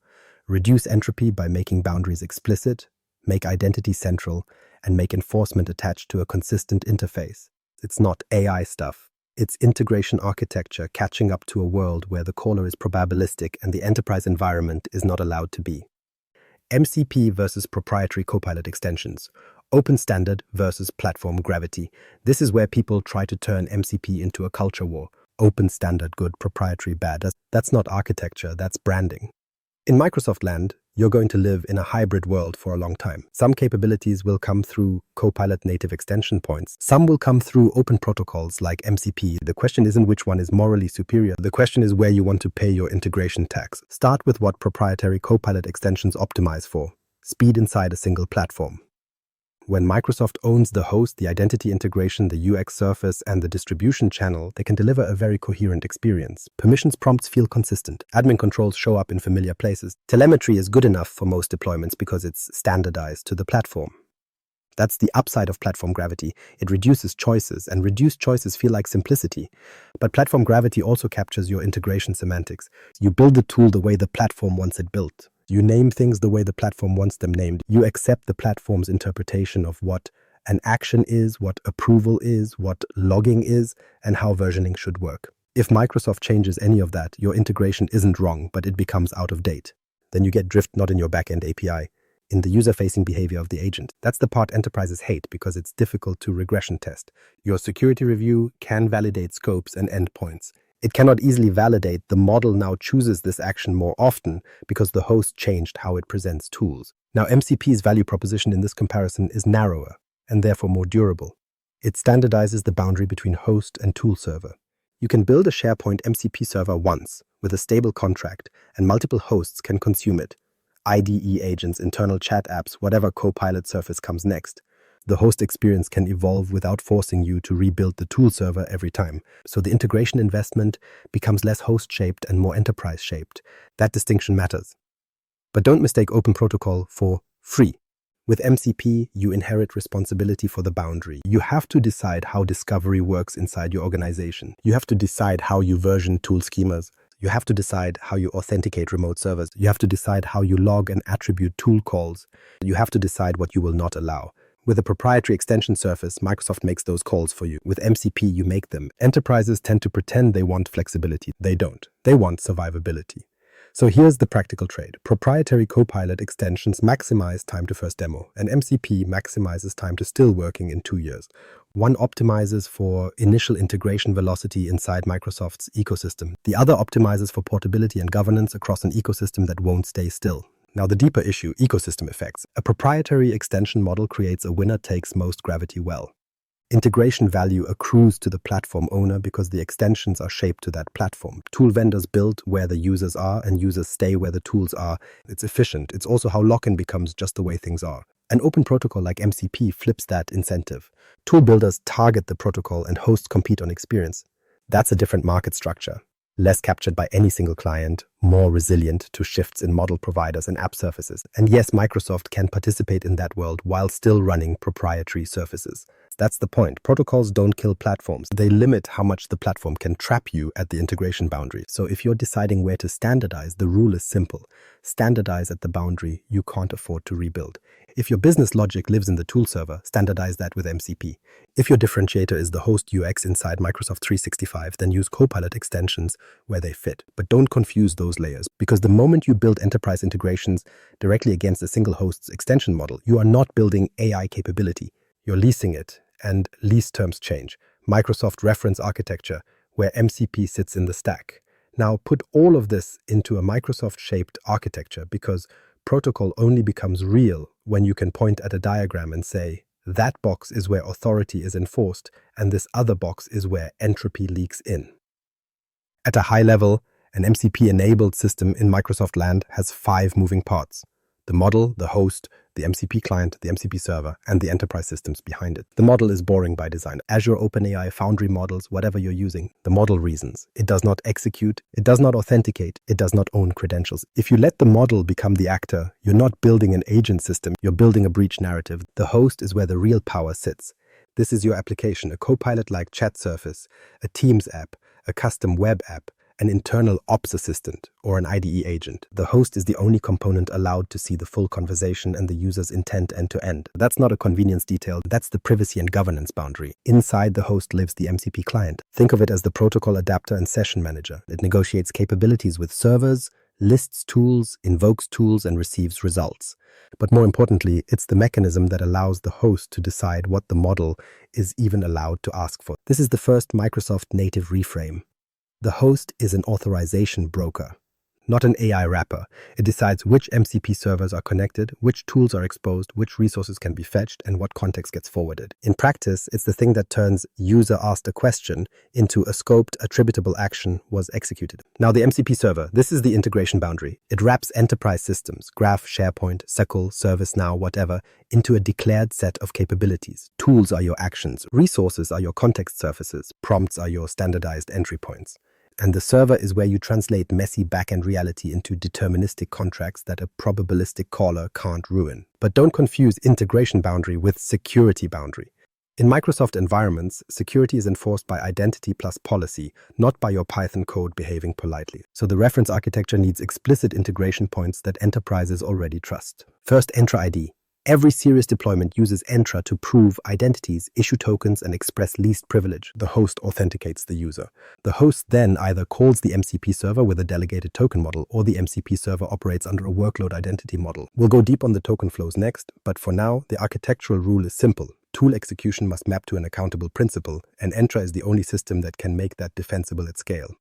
[SPEAKER 1] Reduce entropy by making boundaries explicit, make identity central, and make enforcement attached to a consistent interface. It's not AI stuff. It's integration architecture catching up to a world where the caller is probabilistic and the enterprise environment is not allowed to be. MCP versus proprietary Copilot extensions. Open standard versus platform gravity. This is where people try to turn MCP into a culture war. Open standard good, proprietary bad. That's not architecture, that's branding. In Microsoft land, you're going to live in a hybrid world for a long time. Some capabilities will come through Copilot native extension points. Some will come through open protocols like MCP. The question isn't which one is morally superior. The question is where you want to pay your integration tax. Start with what proprietary Copilot extensions optimize for: speed inside a single platform. When Microsoft owns the host, the identity integration, the UX surface, and the distribution channel, they can deliver a very coherent experience. Permissions prompts feel consistent. Admin controls show up in familiar places. Telemetry is good enough for most deployments because it's standardized to the platform. That's the upside of platform gravity. It reduces choices, and reduced choices feel like simplicity. But platform gravity also captures your integration semantics. You build the tool the way the platform wants it built. You name things the way the platform wants them named. You accept the platform's interpretation of what an action is, what approval is, what logging is, and how versioning should work. If Microsoft changes any of that, your integration isn't wrong, but it becomes out of date. Then you get drift not in your backend API, in the user-facing behavior of the agent. That's the part enterprises hate because it's difficult to regression test. Your security review can validate scopes and endpoints. It cannot easily validate the model now chooses this action more often because the host changed how it presents tools. Now, MCP's value proposition in this comparison is narrower and therefore more durable. It standardizes the boundary between host and tool server. You can build a SharePoint MCP server once with a stable contract, and multiple hosts can consume it. IDE agents, internal chat apps, whatever Copilot surface comes next. The host experience can evolve without forcing you to rebuild the tool server every time. So the integration investment becomes less host-shaped and more enterprise-shaped. That distinction matters. But don't mistake open protocol for free. With MCP, you inherit responsibility for the boundary. You have to decide how discovery works inside your organization. You have to decide how you version tool schemas. You have to decide how you authenticate remote servers. You have to decide how you log and attribute tool calls. You have to decide what you will not allow. With a proprietary extension surface, Microsoft makes those calls for you. With MCP, you make them. Enterprises tend to pretend they want flexibility. They don't. They want survivability. So here's the practical trade. Proprietary Copilot extensions maximize time to first demo, and MCP maximizes time to still working in 2 years. One optimizes for initial integration velocity inside Microsoft's ecosystem. The other optimizes for portability and governance across an ecosystem that won't stay still. Now, the deeper issue, ecosystem effects. A proprietary extension model creates a winner-takes-most gravity well. Integration value accrues to the platform owner because the extensions are shaped to that platform. Tool vendors build where the users are and users stay where the tools are. It's efficient. It's also how lock-in becomes just the way things are. An open protocol like MCP flips that incentive. Tool builders target the protocol and hosts compete on experience. That's a different market structure. Less captured by any single client, more resilient to shifts in model providers and app surfaces. And yes, Microsoft can participate in that world while still running proprietary surfaces. That's the point. Protocols don't kill platforms. They limit how much the platform can trap you at the integration boundary. So if you're deciding where to standardize, the rule is simple. Standardize at the boundary you can't afford to rebuild. If your business logic lives in the tool server, standardize that with MCP. If your differentiator is the host UX inside Microsoft 365, then use Copilot extensions where they fit. But don't confuse those layers, because the moment you build enterprise integrations directly against a single host's extension model, you are not building AI capability. You're leasing it, and lease terms change. Microsoft reference architecture, where MCP sits in the stack. Now put all of this into a Microsoft-shaped architecture, because protocol only becomes real when you can point at a diagram and say, that box is where authority is enforced, and this other box is where entropy leaks in. At a high level, an MCP-enabled system in Microsoft land has 5 moving parts: the model, the host, the MCP client, the MCP server, and the enterprise systems behind it. The model is boring by design. Azure OpenAI, Foundry models, whatever you're using, the model reasons. It does not execute, it does not authenticate, it does not own credentials. If you let the model become the actor, you're not building an agent system, you're building a breach narrative. The host is where the real power sits. This is your application, a Copilot-like chat surface, a Teams app, a custom web app, an internal ops assistant, or an IDE agent. The host is the only component allowed to see the full conversation and the user's intent end-to-end. That's not a convenience detail, that's the privacy and governance boundary. Inside the host lives the MCP client. Think of it as the protocol adapter and session manager. It negotiates capabilities with servers, lists tools, invokes tools, and receives results. But more importantly, it's the mechanism that allows the host to decide what the model is even allowed to ask for. This is the first Microsoft native reframe. The host is an authorization broker, not an AI wrapper. It decides which MCP servers are connected, which tools are exposed, which resources can be fetched, and what context gets forwarded. In practice, it's the thing that turns user asked a question into a scoped attributable action was executed. Now the MCP server, this is the integration boundary. It wraps enterprise systems, Graph, SharePoint, SQL, ServiceNow, whatever, into a declared set of capabilities. Tools are your actions, resources are your context surfaces, prompts are your standardized entry points. And the server is where you translate messy backend reality into deterministic contracts that a probabilistic caller can't ruin. But don't confuse integration boundary with security boundary. In Microsoft environments, security is enforced by identity plus policy, not by your Python code behaving politely. So the reference architecture needs explicit integration points that enterprises already trust. First, Entra ID. Every serious deployment uses Entra to prove identities, issue tokens, and express least privilege. The host authenticates the user. The host then either calls the MCP server with a delegated token model, or the MCP server operates under a workload identity model. We'll go deep on the token flows next, but for now, the architectural rule is simple. Tool execution must map to an accountable principle, and Entra is the only system that can make that defensible at scale.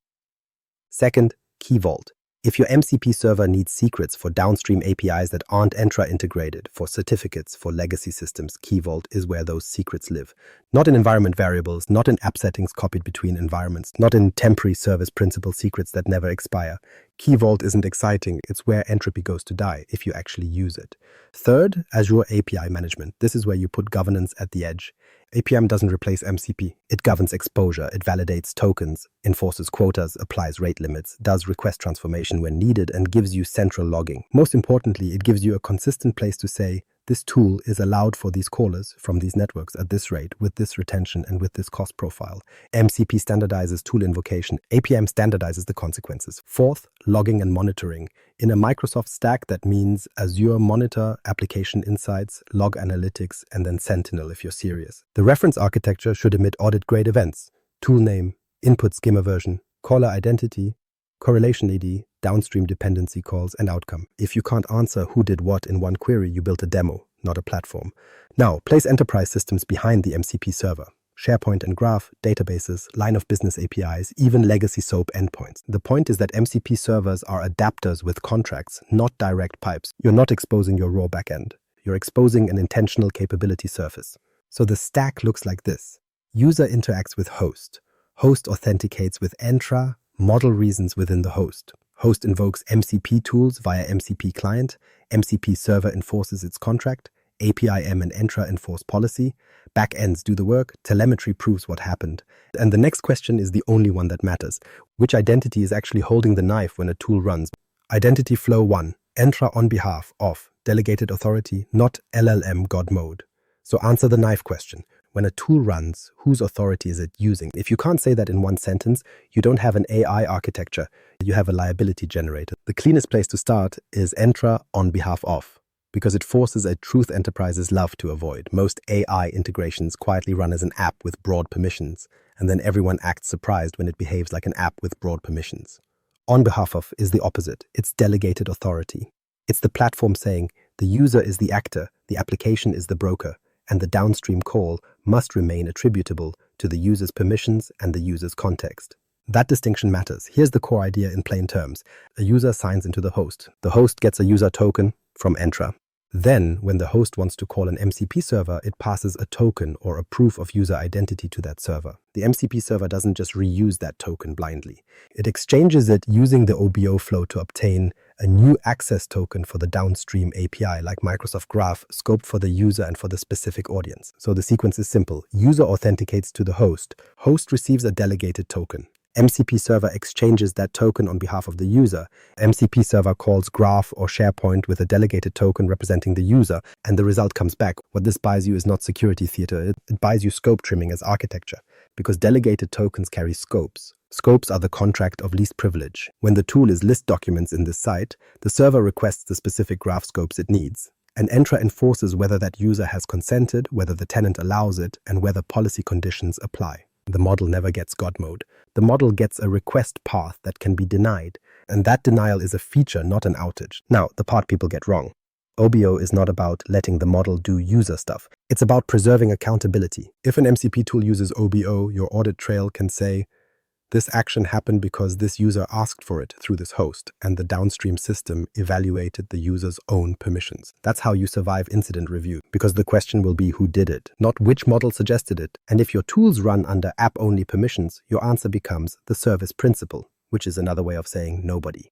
[SPEAKER 1] Second, Key Vault. If your MCP server needs secrets for downstream APIs that aren't Entra integrated, for certificates, for legacy systems, Key Vault is where those secrets live. Not in environment variables, not in app settings copied between environments, not in temporary service principal secrets that never expire. Key Vault isn't exciting, it's where entropy goes to die if you actually use it. Third, Azure API Management. This is where you put governance at the edge. APIM doesn't replace MCP. It governs exposure, it validates tokens, enforces quotas, applies rate limits, does request transformation when needed, and gives you central logging. Most importantly, it gives you a consistent place to say, this tool is allowed for these callers from these networks at this rate, with this retention and with this cost profile. MCP standardizes tool invocation. APM standardizes the consequences. Fourth, logging and monitoring. In a Microsoft stack, that means Azure Monitor, Application Insights, Log Analytics, and then Sentinel if you're serious. The reference architecture should emit audit-grade events: tool name, input schema version, caller identity, correlation ID, downstream dependency calls, and outcome. If you can't answer who did what in one query, you built a demo, not a platform. Now, place enterprise systems behind the MCP server. SharePoint and Graph, databases, line of business APIs, even legacy SOAP endpoints. The point is that MCP servers are adapters with contracts, not direct pipes. You're not exposing your raw backend. You're exposing an intentional capability surface. So the stack looks like this. User interacts with host. Host authenticates with Entra, model reasons within the host. Host invokes MCP tools via MCP client. MCP server enforces its contract. APIM and Entra enforce policy. Backends do the work. Telemetry proves what happened. And the next question is the only one that matters. Which identity is actually holding the knife when a tool runs? Identity flow 1. Entra on behalf of delegated authority, not LLM God mode. So answer the knife question. When a tool runs, whose authority is it using? If you can't say that in one sentence, you don't have an AI architecture. You have a liability generator. The cleanest place to start is Entra on behalf of, because it forces a truth enterprises love to avoid. Most AI integrations quietly run as an app with broad permissions, and then everyone acts surprised when it behaves like an app with broad permissions. On behalf of is the opposite. It's delegated authority. It's the platform saying the user is the actor, the application is the broker, and the downstream call must remain attributable to the user's permissions and the user's context. That distinction matters. Here's the core idea in plain terms. A user signs into the host. The host gets a user token from Entra. Then, when the host wants to call an MCP server, it passes a token or a proof of user identity to that server. The MCP server doesn't just reuse that token blindly. It exchanges it using the OBO flow to obtain a new access token for the downstream API, like Microsoft Graph, scoped for the user and for the specific audience. So the sequence is simple. User authenticates to the host. Host receives a delegated token. MCP server exchanges that token on behalf of the user. MCP server calls Graph or SharePoint with a delegated token representing the user, and the result comes back. What this buys you is not security theater, it buys you scope trimming as architecture, because delegated tokens carry scopes. Scopes are the contract of least privilege. When the tool is list documents in this site, the server requests the specific graph scopes it needs. And Entra enforces whether that user has consented, whether the tenant allows it, and whether policy conditions apply. The model never gets God mode. The model gets a request path that can be denied, and that denial is a feature, not an outage. Now, the part people get wrong. OBO is not about letting the model do user stuff. It's about preserving accountability. If an MCP tool uses OBO, your audit trail can say, this action happened because this user asked for it through this host, and the downstream system evaluated the user's own permissions. That's how you survive incident review, because the question will be who did it, not which model suggested it. And if your tools run under app-only permissions, your answer becomes the service principal, which is another way of saying nobody.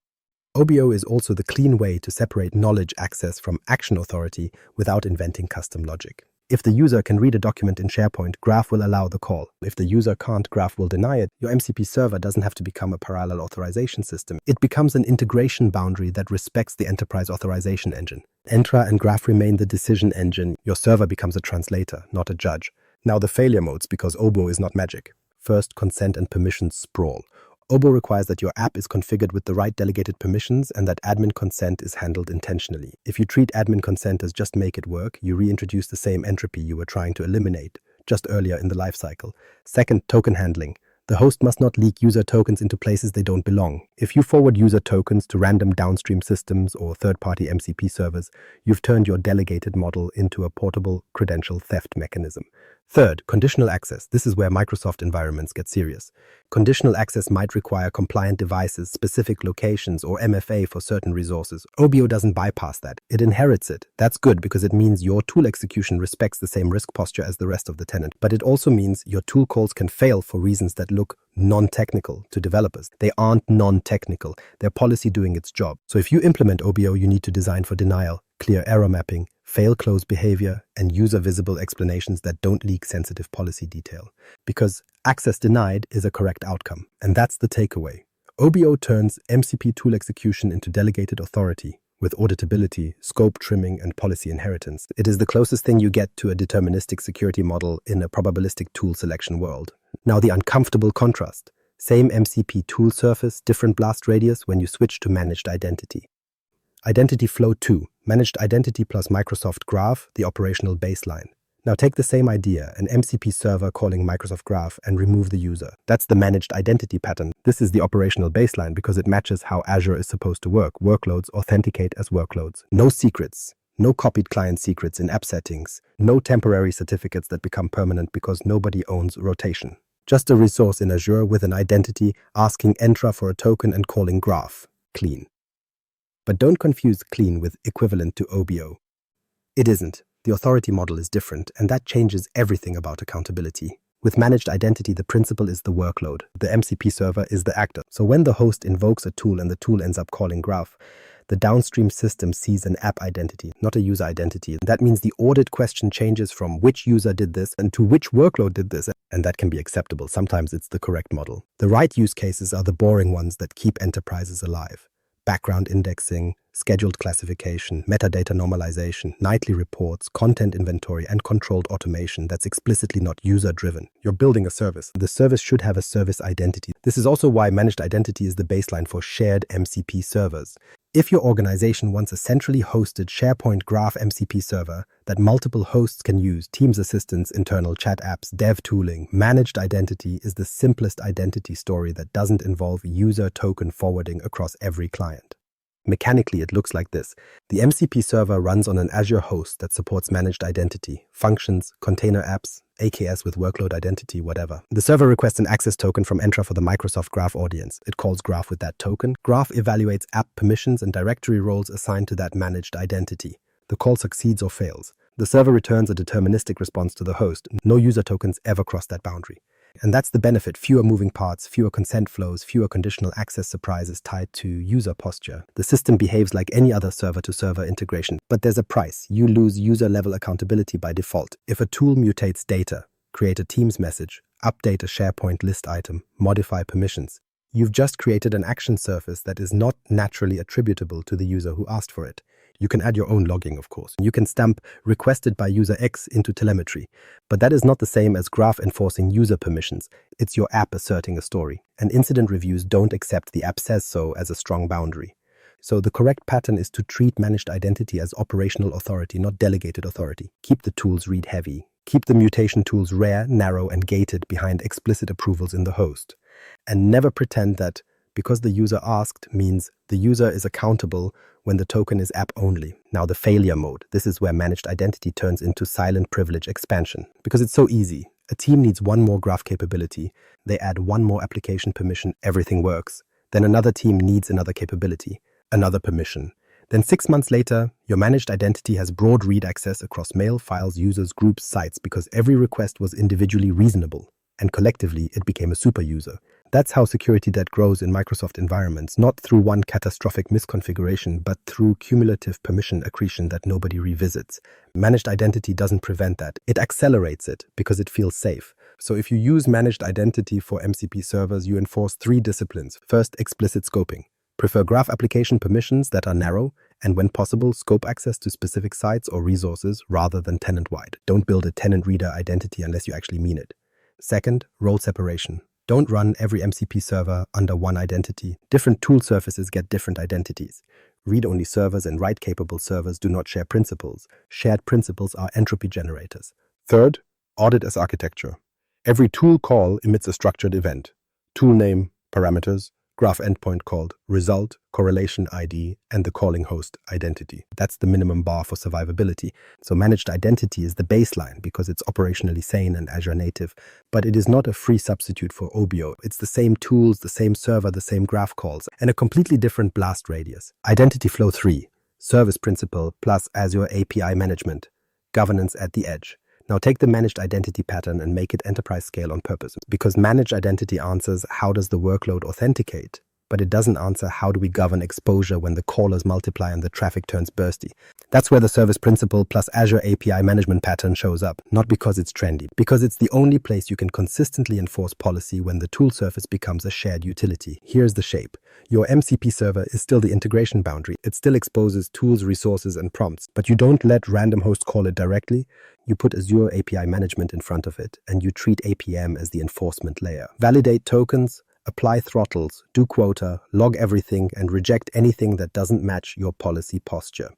[SPEAKER 1] OBO is also the clean way to separate knowledge access from action authority without inventing custom logic. If the user can read a document in SharePoint, Graph will allow the call. If the user can't, Graph will deny it. Your MCP server doesn't have to become a parallel authorization system. It becomes an integration boundary that respects the enterprise authorization engine. Entra and Graph remain the decision engine. Your server becomes a translator, not a judge. Now the failure modes, because OBO is not magic. First, consent and permissions sprawl. OBO requires that your app is configured with the right delegated permissions and that admin consent is handled intentionally. If you treat admin consent as just make it work, you reintroduce the same entropy you were trying to eliminate just earlier in the lifecycle. Second, token handling. The host must not leak user tokens into places they don't belong. If you forward user tokens to random downstream systems or third-party MCP servers, you've turned your delegated model into a portable credential theft mechanism. Third, conditional access. This is where Microsoft environments get serious. Conditional access might require compliant devices, specific locations, or MFA for certain resources. OBO doesn't bypass that. It inherits it. That's good because it means your tool execution respects the same risk posture as the rest of the tenant. But it also means your tool calls can fail for reasons that look non-technical to developers. They aren't non-technical. They're policy doing its job. So if you implement OBO, you need to design for denial, clear error mapping, fail-close behavior, and user-visible explanations that don't leak sensitive policy detail. Because access denied is a correct outcome, and that's the takeaway. OBO turns MCP tool execution into delegated authority with auditability, scope trimming, and policy inheritance. It is the closest thing you get to a deterministic security model in a probabilistic tool selection world. Now the uncomfortable contrast. Same MCP tool surface, different blast radius when you switch to managed identity. Identity flow 2, managed identity plus Microsoft Graph, the operational baseline. Now take the same idea, an MCP server calling Microsoft Graph, and remove the user. That's the managed identity pattern. This is the operational baseline because it matches how Azure is supposed to work. Workloads authenticate as workloads. No secrets. No copied client secrets in app settings. No temporary certificates that become permanent because nobody owns rotation. Just a resource in Azure with an identity, asking Entra for a token and calling Graph. Clean. But don't confuse clean with equivalent to OBO. It isn't. The authority model is different, and that changes everything about accountability. With managed identity, the principal is the workload. The MCP server is the actor. So when the host invokes a tool and the tool ends up calling Graph, the downstream system sees an app identity, not a user identity. That means the audit question changes from which user did this and to which workload did this, and that can be acceptable. Sometimes it's the correct model. The right use cases are the boring ones that keep enterprises alive. Background indexing, scheduled classification, metadata normalization, nightly reports, content inventory, and controlled automation that's explicitly not user-driven. You're building a service. The service should have a service identity. This is also why managed identity is the baseline for shared MCP servers. If your organization wants a centrally hosted SharePoint Graph MCP server that multiple hosts can use, Teams assistants, internal chat apps, dev tooling, managed identity is the simplest identity story that doesn't involve user token forwarding across every client. Mechanically, it looks like this. The MCP server runs on an Azure host that supports managed identity, functions, container apps, AKS with workload identity, whatever. The server requests an access token from Entra for the Microsoft Graph audience. It calls Graph with that token. Graph evaluates app permissions and directory roles assigned to that managed identity. The call succeeds or fails. The server returns a deterministic response to the host. No user tokens ever cross that boundary. And that's the benefit: fewer moving parts, fewer consent flows, fewer conditional access surprises tied to user posture. The system behaves like any other server-to-server integration, but there's a price. You lose user-level accountability by default. If a tool mutates data, create a Teams message, update a SharePoint list item, modify permissions, you've just created an action surface that is not naturally attributable to the user who asked for it. You can add your own logging, of course. You can stamp requested by user X into telemetry, but that is not the same as Graph enforcing user permissions. It's your app asserting a story, and incident reviews don't accept the app says so as a strong boundary. So the correct pattern is to treat managed identity as operational authority, not delegated authority. Keep the tools read heavy. Keep the mutation tools rare, narrow, and gated behind explicit approvals in the host. And never pretend that because the user asked means the user is accountable when the token is app only. Now the failure mode. This is where managed identity turns into silent privilege expansion. Because it's so easy. A team needs one more Graph capability. They add one more application permission, everything works. Then another team needs another capability, another permission. Then 6 months later, your managed identity has broad read access across mail, files, users, groups, sites, because every request was individually reasonable. And collectively, it became a super user. That's how security debt grows in Microsoft environments, not through one catastrophic misconfiguration, but through cumulative permission accretion that nobody revisits. Managed identity doesn't prevent that. It accelerates it because it feels safe. So if you use managed identity for MCP servers, you enforce 3 disciplines. First, explicit scoping. Prefer Graph application permissions that are narrow, and when possible, scope access to specific sites or resources rather than tenant-wide. Don't build a tenant-reader identity unless you actually mean it. Second, role separation. Don't run every MCP server under one identity. Different tool surfaces get different identities. Read-only servers and write-capable servers do not share principals. Shared principals are entropy generators. Third, audit as architecture. Every tool call emits a structured event. Tool name, parameters, Graph endpoint called, result, correlation ID, and the calling host identity. That's the minimum bar for survivability. So managed identity is the baseline because it's operationally sane and Azure native, but it is not a free substitute for OBO. It's the same tools, the same server, the same Graph calls, and a completely different blast radius. Identity flow 3, service principal plus Azure API Management, governance at the edge. Now take the managed identity pattern and make it enterprise scale on purpose, because managed identity answers how does the workload authenticate, but it doesn't answer how do we govern exposure when the callers multiply and the traffic turns bursty. That's where the service principal plus Azure API Management pattern shows up, not because it's trendy, because it's the only place you can consistently enforce policy when the tool surface becomes a shared utility. Here's the shape. Your MCP server is still the integration boundary. It still exposes tools, resources, and prompts, but you don't let random hosts call it directly. You put Azure API Management in front of it, and you treat APM as the enforcement layer. Validate tokens, apply throttles, do quota, log everything, and reject anything that doesn't match your policy posture.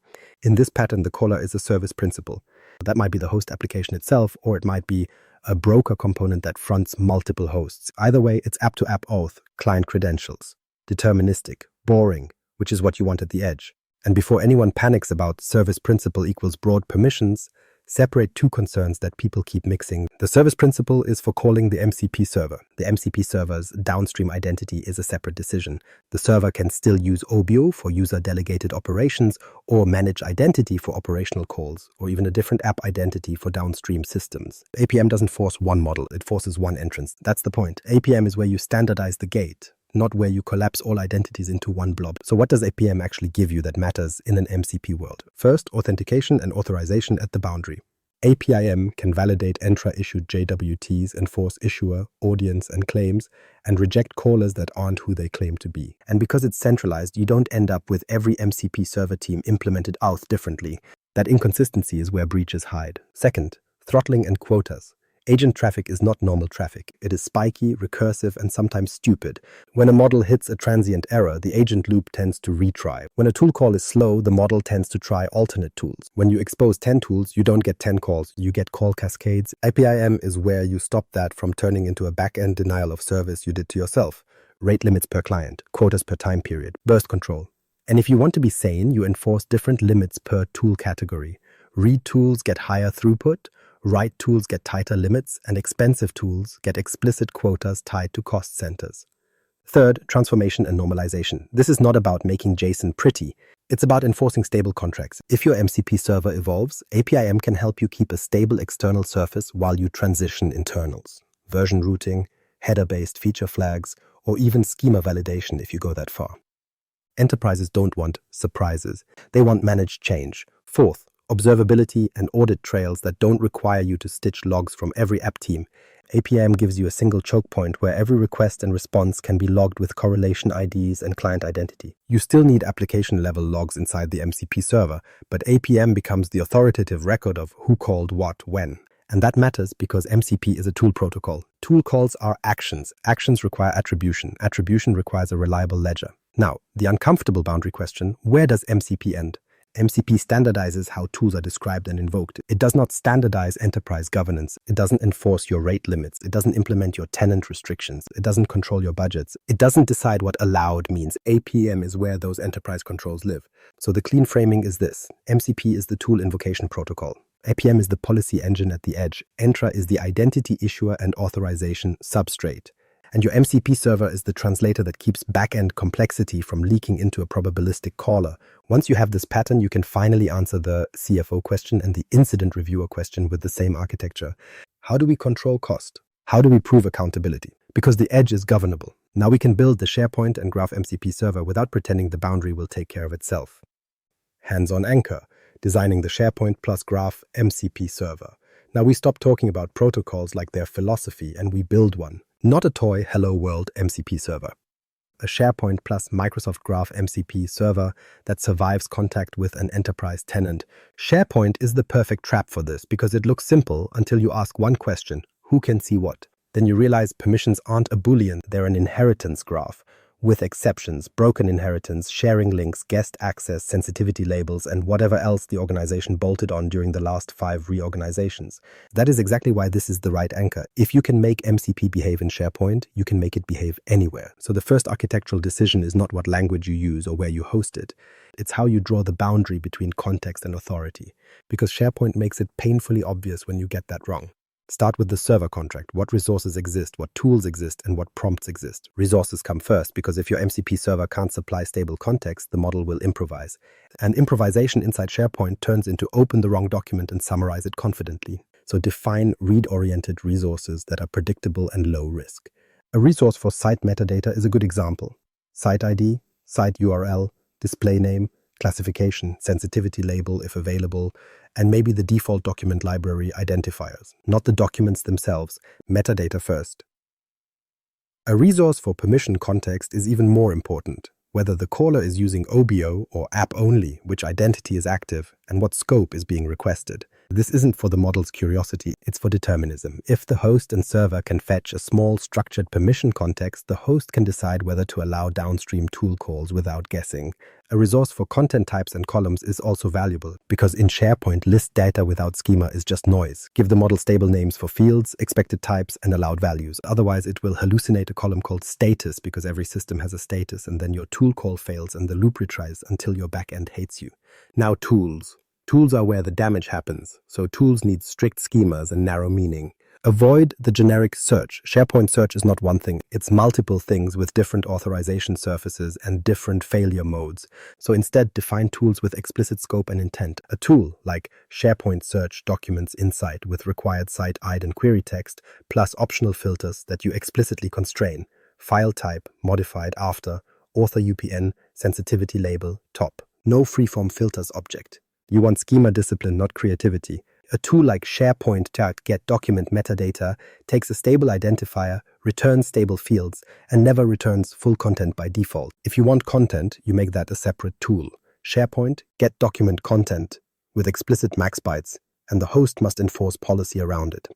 [SPEAKER 1] In this pattern, the caller is a service principal. That might be the host application itself, or it might be a broker component that fronts multiple hosts. Either way, it's app-to-app auth, client credentials. Deterministic, boring, which is what you want at the edge. And before anyone panics about service principal equals broad permissions, Separate two concerns that people keep mixing. The service principal is for calling the MCP server. The MCP server's downstream identity is a separate decision. The server can still use OBO for user-delegated operations or manage identity for operational calls, or even a different app identity for downstream systems. APM doesn't force one model, it forces one entrance. That's the point. APM is where you standardize the gate, not where you collapse all identities into one blob. So what does APM actually give you that matters in an MCP world? First, authentication and authorization at the boundary. APIM can validate Entra-issued JWTs, enforce issuer, audience, and claims, and reject callers that aren't who they claim to be. And because it's centralized, you don't end up with every MCP server team implemented auth differently. That inconsistency is where breaches hide. Second, throttling and quotas. Agent traffic is not normal traffic. It is spiky, recursive, and sometimes stupid. When a model hits a transient error, the agent loop tends to retry. When a tool call is slow, the model tends to try alternate tools. When you expose 10 tools, you don't get 10 calls, you get call cascades. APIM is where you stop that from turning into a back-end denial of service you did to yourself. Rate limits per client, quotas per time period, burst control. And if you want to be sane, you enforce different limits per tool category. Read tools get higher throughput, write tools get tighter limits, and expensive tools get explicit quotas tied to cost centers. Third, transformation and normalization. This is not about making JSON pretty. It's about enforcing stable contracts. If your MCP server evolves, APIM can help you keep a stable external surface while you transition internals. Version routing, header-based feature flags, or even schema validation if you go that far. Enterprises don't want surprises. They want managed change. Fourth, observability and audit trails that don't require you to stitch logs from every app team. APIM gives you a single choke point where every request and response can be logged with correlation IDs and client identity. You still need application-level logs inside the MCP server, but APIM becomes the authoritative record of who called what when. And that matters because MCP is a tool protocol. Tool calls are actions. Actions require attribution. Attribution requires a reliable ledger. Now, the uncomfortable boundary question, where does MCP end? MCP standardizes how tools are described and invoked. It does not standardize enterprise governance. It doesn't enforce your rate limits. It doesn't implement your tenant restrictions. It doesn't control your budgets. It doesn't decide what allowed means. APM is where those enterprise controls live. So the clean framing is this. MCP is the tool invocation protocol. APM is the policy engine at the edge. Entra is the identity issuer and authorization substrate. And your MCP server is the translator that keeps back-end complexity from leaking into a probabilistic caller. Once you have this pattern, you can finally answer the CFO question and the incident reviewer question with the same architecture. How do we control cost? How do we prove accountability? Because the edge is governable. Now we can build the SharePoint and Graph MCP server without pretending the boundary will take care of itself. Hands-on anchor, designing the SharePoint plus Graph MCP server. Now we stop talking about protocols like their philosophy and we build one. Not a toy Hello World MCP server. A SharePoint plus Microsoft Graph MCP server that survives contact with an enterprise tenant. SharePoint is the perfect trap for this because it looks simple until you ask one question, who can see what? Then you realize permissions aren't a Boolean, they're an inheritance graph. With exceptions, broken inheritance, sharing links, guest access, sensitivity labels, and whatever else the organization bolted on during the last 5 reorganizations. That is exactly why this is the right anchor. If you can make MCP behave in SharePoint, you can make it behave anywhere. So the first architectural decision is not what language you use or where you host it. It's how you draw the boundary between context and authority. Because SharePoint makes it painfully obvious when you get that wrong. Start with the server contract. What resources exist, what tools exist, and what prompts exist. Resources come first because if your MCP server can't supply stable context, the model will improvise. And improvisation inside SharePoint turns into open the wrong document and summarize it confidently. So define read-oriented resources that are predictable and low risk. A resource for site metadata is a good example. Site ID, site URL, display name, classification, sensitivity label if available, and maybe the default document library identifiers, not the documents themselves, metadata first. A resource for permission context is even more important, whether the caller is using OBO or app only, which identity is active, and what scope is being requested. This isn't for the model's curiosity, it's for determinism. If the host and server can fetch a small structured permission context, the host can decide whether to allow downstream tool calls without guessing. A resource for content types and columns is also valuable, because in SharePoint, list data without schema is just noise. Give the model stable names for fields, expected types, and allowed values. Otherwise, it will hallucinate a column called status, because every system has a status, and then your tool call fails and the loop retries until your backend hates you. Now tools. Tools are where the damage happens, so tools need strict schemas and narrow meaning. Avoid the generic search. SharePoint search is not one thing, it's multiple things with different authorization surfaces and different failure modes. So instead, define tools with explicit scope and intent. A tool like SharePoint search documents insight with required site ID and query text, plus optional filters that you explicitly constrain. File type, modified after, author UPN, sensitivity label, top. No freeform filters object. You want schema discipline, not creativity. A tool like SharePoint to get document metadata takes a stable identifier, returns stable fields, and never returns full content by default. If you want content, you make that a separate tool. SharePoint, get document content with explicit max bytes, and the host must enforce policy around it.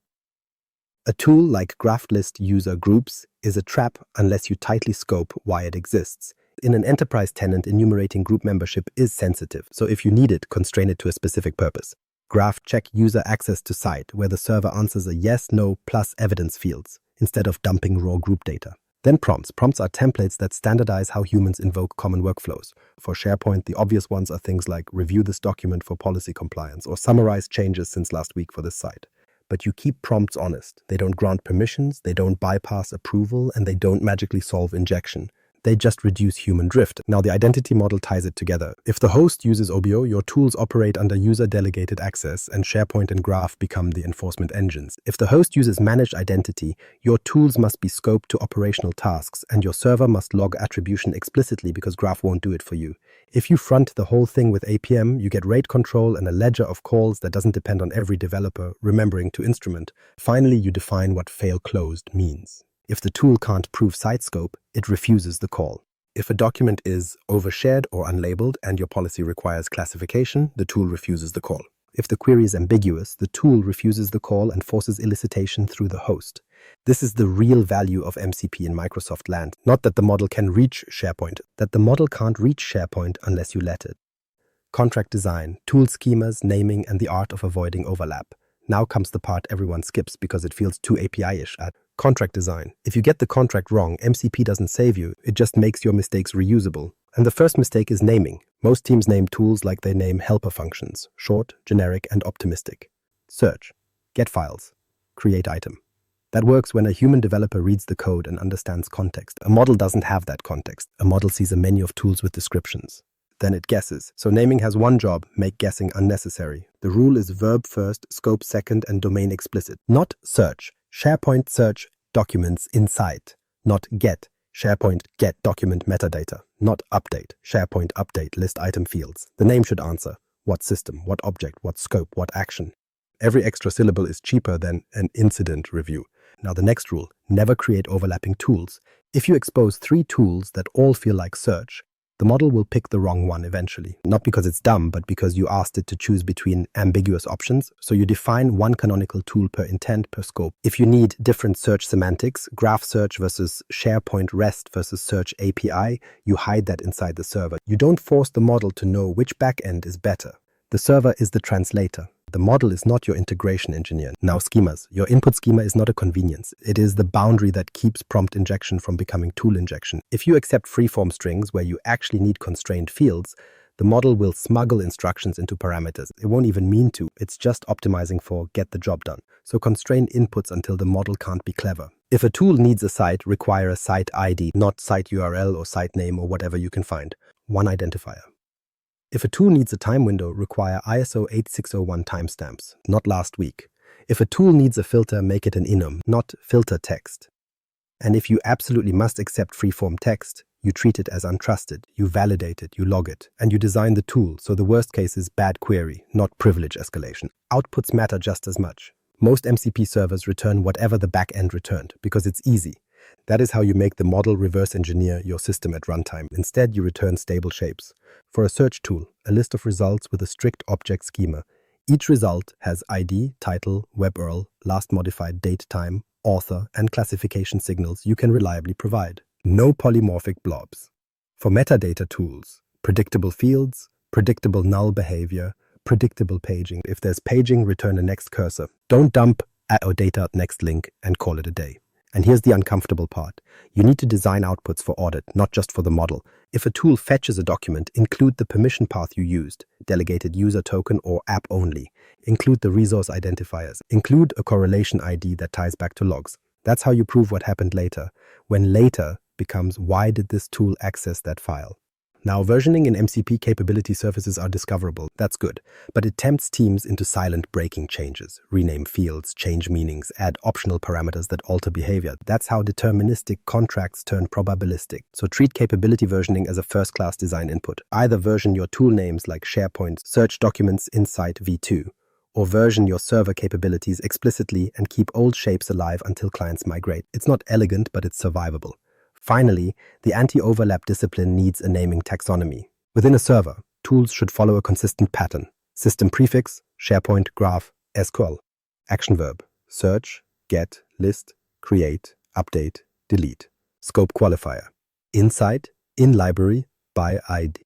[SPEAKER 1] A tool like GraphList user groups is a trap unless you tightly scope why it exists. In an enterprise tenant, enumerating group membership is sensitive, so if you need it, constrain it to a specific purpose. Graph check user access to site, where the server answers a yes, no, plus evidence fields, instead of dumping raw group data. Then prompts. Prompts are templates that standardize how humans invoke common workflows. For SharePoint, the obvious ones are things like review this document for policy compliance or summarize changes since last week for this site. But you keep prompts honest. They don't grant permissions, they don't bypass approval, and they don't magically solve injection. They just reduce human drift. Now the identity model ties it together. If the host uses OBO, your tools operate under user-delegated access, and SharePoint and Graph become the enforcement engines. If the host uses managed identity, your tools must be scoped to operational tasks, and your server must log attribution explicitly because Graph won't do it for you. If you front the whole thing with APIM, you get rate control and a ledger of calls that doesn't depend on every developer remembering to instrument. Finally, you define what fail closed means. If the tool can't prove site scope, it refuses the call. If a document is overshared or unlabeled and your policy requires classification, the tool refuses the call. If the query is ambiguous, the tool refuses the call and forces elicitation through the host. This is the real value of MCP in Microsoft land. Not that the model can reach SharePoint, that the model can't reach SharePoint unless you let it. Contract design, tool schemas, naming, and the art of avoiding overlap. Now comes the part everyone skips because it feels too API-ish. Contract design. If you get the contract wrong, MCP doesn't save you, it just makes your mistakes reusable. And the first mistake is naming. Most teams name tools like they name helper functions, short, generic, and optimistic. Search, get files, create item. That works when a human developer reads the code and understands context. A model doesn't have that context. A model sees a menu of tools with descriptions. Then it guesses. So naming has one job, make guessing unnecessary. The rule is verb first, scope second, and domain explicit. Not search. SharePoint search documents inside. Not get. SharePoint get document metadata. Not update. SharePoint update list item fields. The name should answer what system, what object, what scope, what action. Every extra syllable is cheaper than an incident review. Now the next rule, never create overlapping tools. If you expose 3 tools that all feel like search, the model will pick the wrong one eventually. Not because it's dumb, but because you asked it to choose between ambiguous options. So you define one canonical tool per intent per scope. If you need different search semantics, graph search versus SharePoint REST versus search API, you hide that inside the server. You don't force the model to know which backend is better. The server is the translator. The model is not your integration engineer. Now schemas. Your input schema is not a convenience. It is the boundary that keeps prompt injection from becoming tool injection. If you accept freeform strings where you actually need constrained fields, the model will smuggle instructions into parameters. It won't even mean to. It's just optimizing for get the job done. So constrain inputs until the model can't be clever. If a tool needs a site, require a site ID, not site URL or site name or whatever you can find. One identifier. If a tool needs a time window, require ISO 8601 timestamps, not last week. If a tool needs a filter, make it an enum, not filter text. And if you absolutely must accept freeform text, you treat it as untrusted, you validate it, you log it, and you design the tool so the worst case is bad query, not privilege escalation. Outputs matter just as much. Most MCP servers return whatever the backend returned because it's easy. That is how you make the model reverse engineer your system at runtime. Instead, you return stable shapes. For a search tool, a list of results with a strict object schema. Each result has ID, title, web URL, last modified date time, author, and classification signals you can reliably provide. No polymorphic blobs. For metadata tools, predictable fields, predictable null behavior, predictable paging. If there's paging, return the next cursor. Don't dump @data next link and call it a day. And here's the uncomfortable part. You need to design outputs for audit, not just for the model. If a tool fetches a document, include the permission path you used, delegated user token or app only. Include the resource identifiers. Include a correlation ID that ties back to logs. That's how you prove what happened later, when later becomes why did this tool access that file. Now, versioning in MCP capability surfaces are discoverable. That's good. But it tempts teams into silent breaking changes. Rename fields, change meanings, add optional parameters that alter behavior. That's how deterministic contracts turn probabilistic. So treat capability versioning as a first-class design input. Either version your tool names like SharePoint, Search Documents Insight v2, or version your server capabilities explicitly and keep old shapes alive until clients migrate. It's not elegant, but it's survivable. Finally, the anti-overlap discipline needs a naming taxonomy. Within a server, tools should follow a consistent pattern. System prefix, SharePoint, Graph, SQL. Action verb, search, get, list, create, update, delete. Scope qualifier, inside, in library, by ID.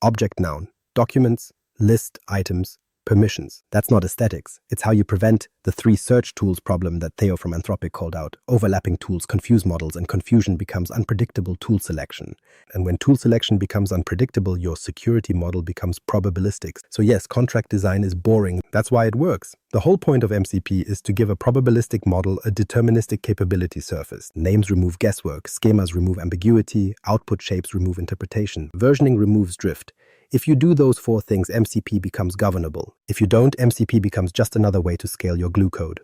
[SPEAKER 1] Object noun, documents, list, items, permissions. That's not aesthetics. It's how you prevent the 3 search tools problem that Theo from Anthropic called out. Overlapping tools confuse models, and confusion becomes unpredictable tool selection. And when tool selection becomes unpredictable, your security model becomes probabilistic. So yes, contract design is boring. That's why it works. The whole point of MCP is to give a probabilistic model a deterministic capability surface. Names remove guesswork, schemas remove ambiguity, output shapes remove interpretation, versioning removes drift. If you do those 4 things, MCP becomes governable. If you don't, MCP becomes just another way to scale your glue code.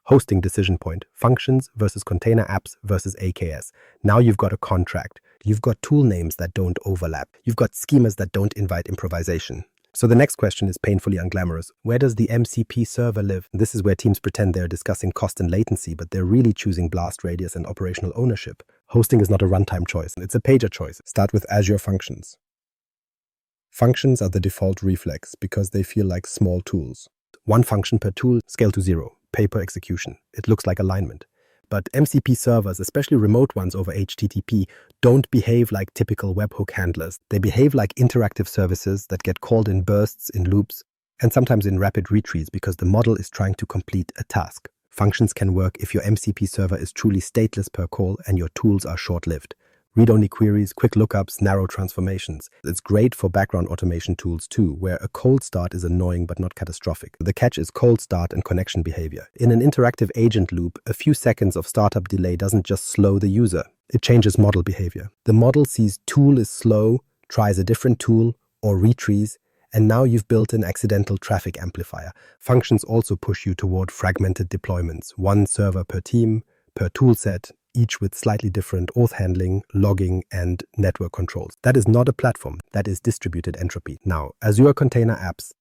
[SPEAKER 1] Hosting decision point, functions versus container apps versus AKS. Now you've got a contract. You've got tool names that don't overlap. You've got schemas that don't invite improvisation. So the next question is painfully unglamorous. Where does the MCP server live? This is where teams pretend they're discussing cost and latency, but they're really choosing blast radius and operational ownership. Hosting is not a runtime choice. It's a pager choice. Start with Azure Functions. Functions are the default reflex because they feel like small tools. 1 function per tool, scale to 0, pay per execution. It looks like alignment. But MCP servers, especially remote ones over HTTP, don't behave like typical webhook handlers. They behave like interactive services that get called in bursts, in loops, and sometimes in rapid retreats because the model is trying to complete a task. Functions can work if your MCP server is truly stateless per call and your tools are short-lived. Read-only queries, quick lookups, narrow transformations. It's great for background automation tools too, where a cold start is annoying but not catastrophic. The catch is cold start and connection behavior. In an interactive agent loop, a few seconds of startup delay doesn't just slow the user, it changes model behavior. The model sees tool is slow, tries a different tool, or retries, and now you've built an accidental traffic amplifier. Functions also push you toward fragmented deployments, 1 server per team, per toolset, each with slightly different auth handling, logging, and network controls. That is not a platform, that is distributed entropy. Now, Azure Container Apps.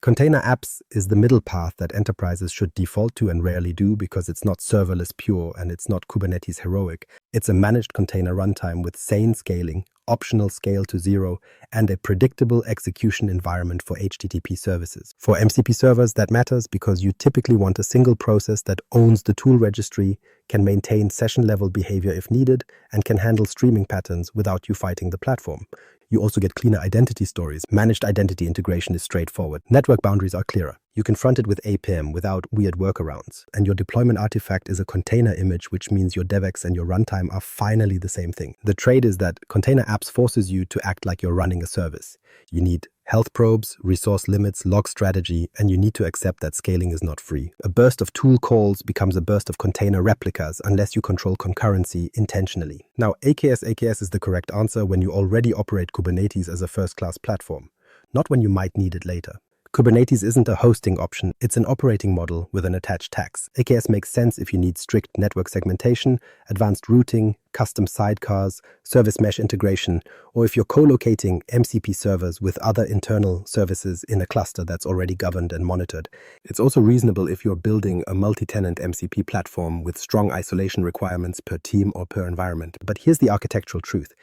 [SPEAKER 1] Container apps is the middle path that enterprises should default to and rarely do because it's not serverless pure and it's not Kubernetes heroic. It's a managed container runtime with sane scaling, optional scale to 0, and a predictable execution environment for HTTP services. For MCP servers, that matters because you typically want a single process that owns the tool registry, can maintain session-level behavior if needed, and can handle streaming patterns without you fighting the platform. You also get cleaner identity stories. Managed identity integration is straightforward. Network boundaries are clearer. You confront it with APIM without weird workarounds. And your deployment artifact is a container image, which means your DevX and your runtime are finally the same thing. The trade is that container apps forces you to act like you're running a service. You need health probes, resource limits, log strategy, and you need to accept that scaling is not free. A burst of tool calls becomes a burst of container replicas unless you control concurrency intentionally. Now, AKS is the correct answer when you already operate Kubernetes as a first-class platform, not when you might need it later. Kubernetes isn't a hosting option, it's an operating model with an attached tax. AKS makes sense if you need strict network segmentation, advanced routing, custom sidecars, service mesh integration, or if you're co-locating MCP servers with other internal services in a cluster that's already governed and monitored. It's also reasonable if you're building a multi-tenant MCP platform with strong isolation requirements per team or per environment. But here's the architectural truth.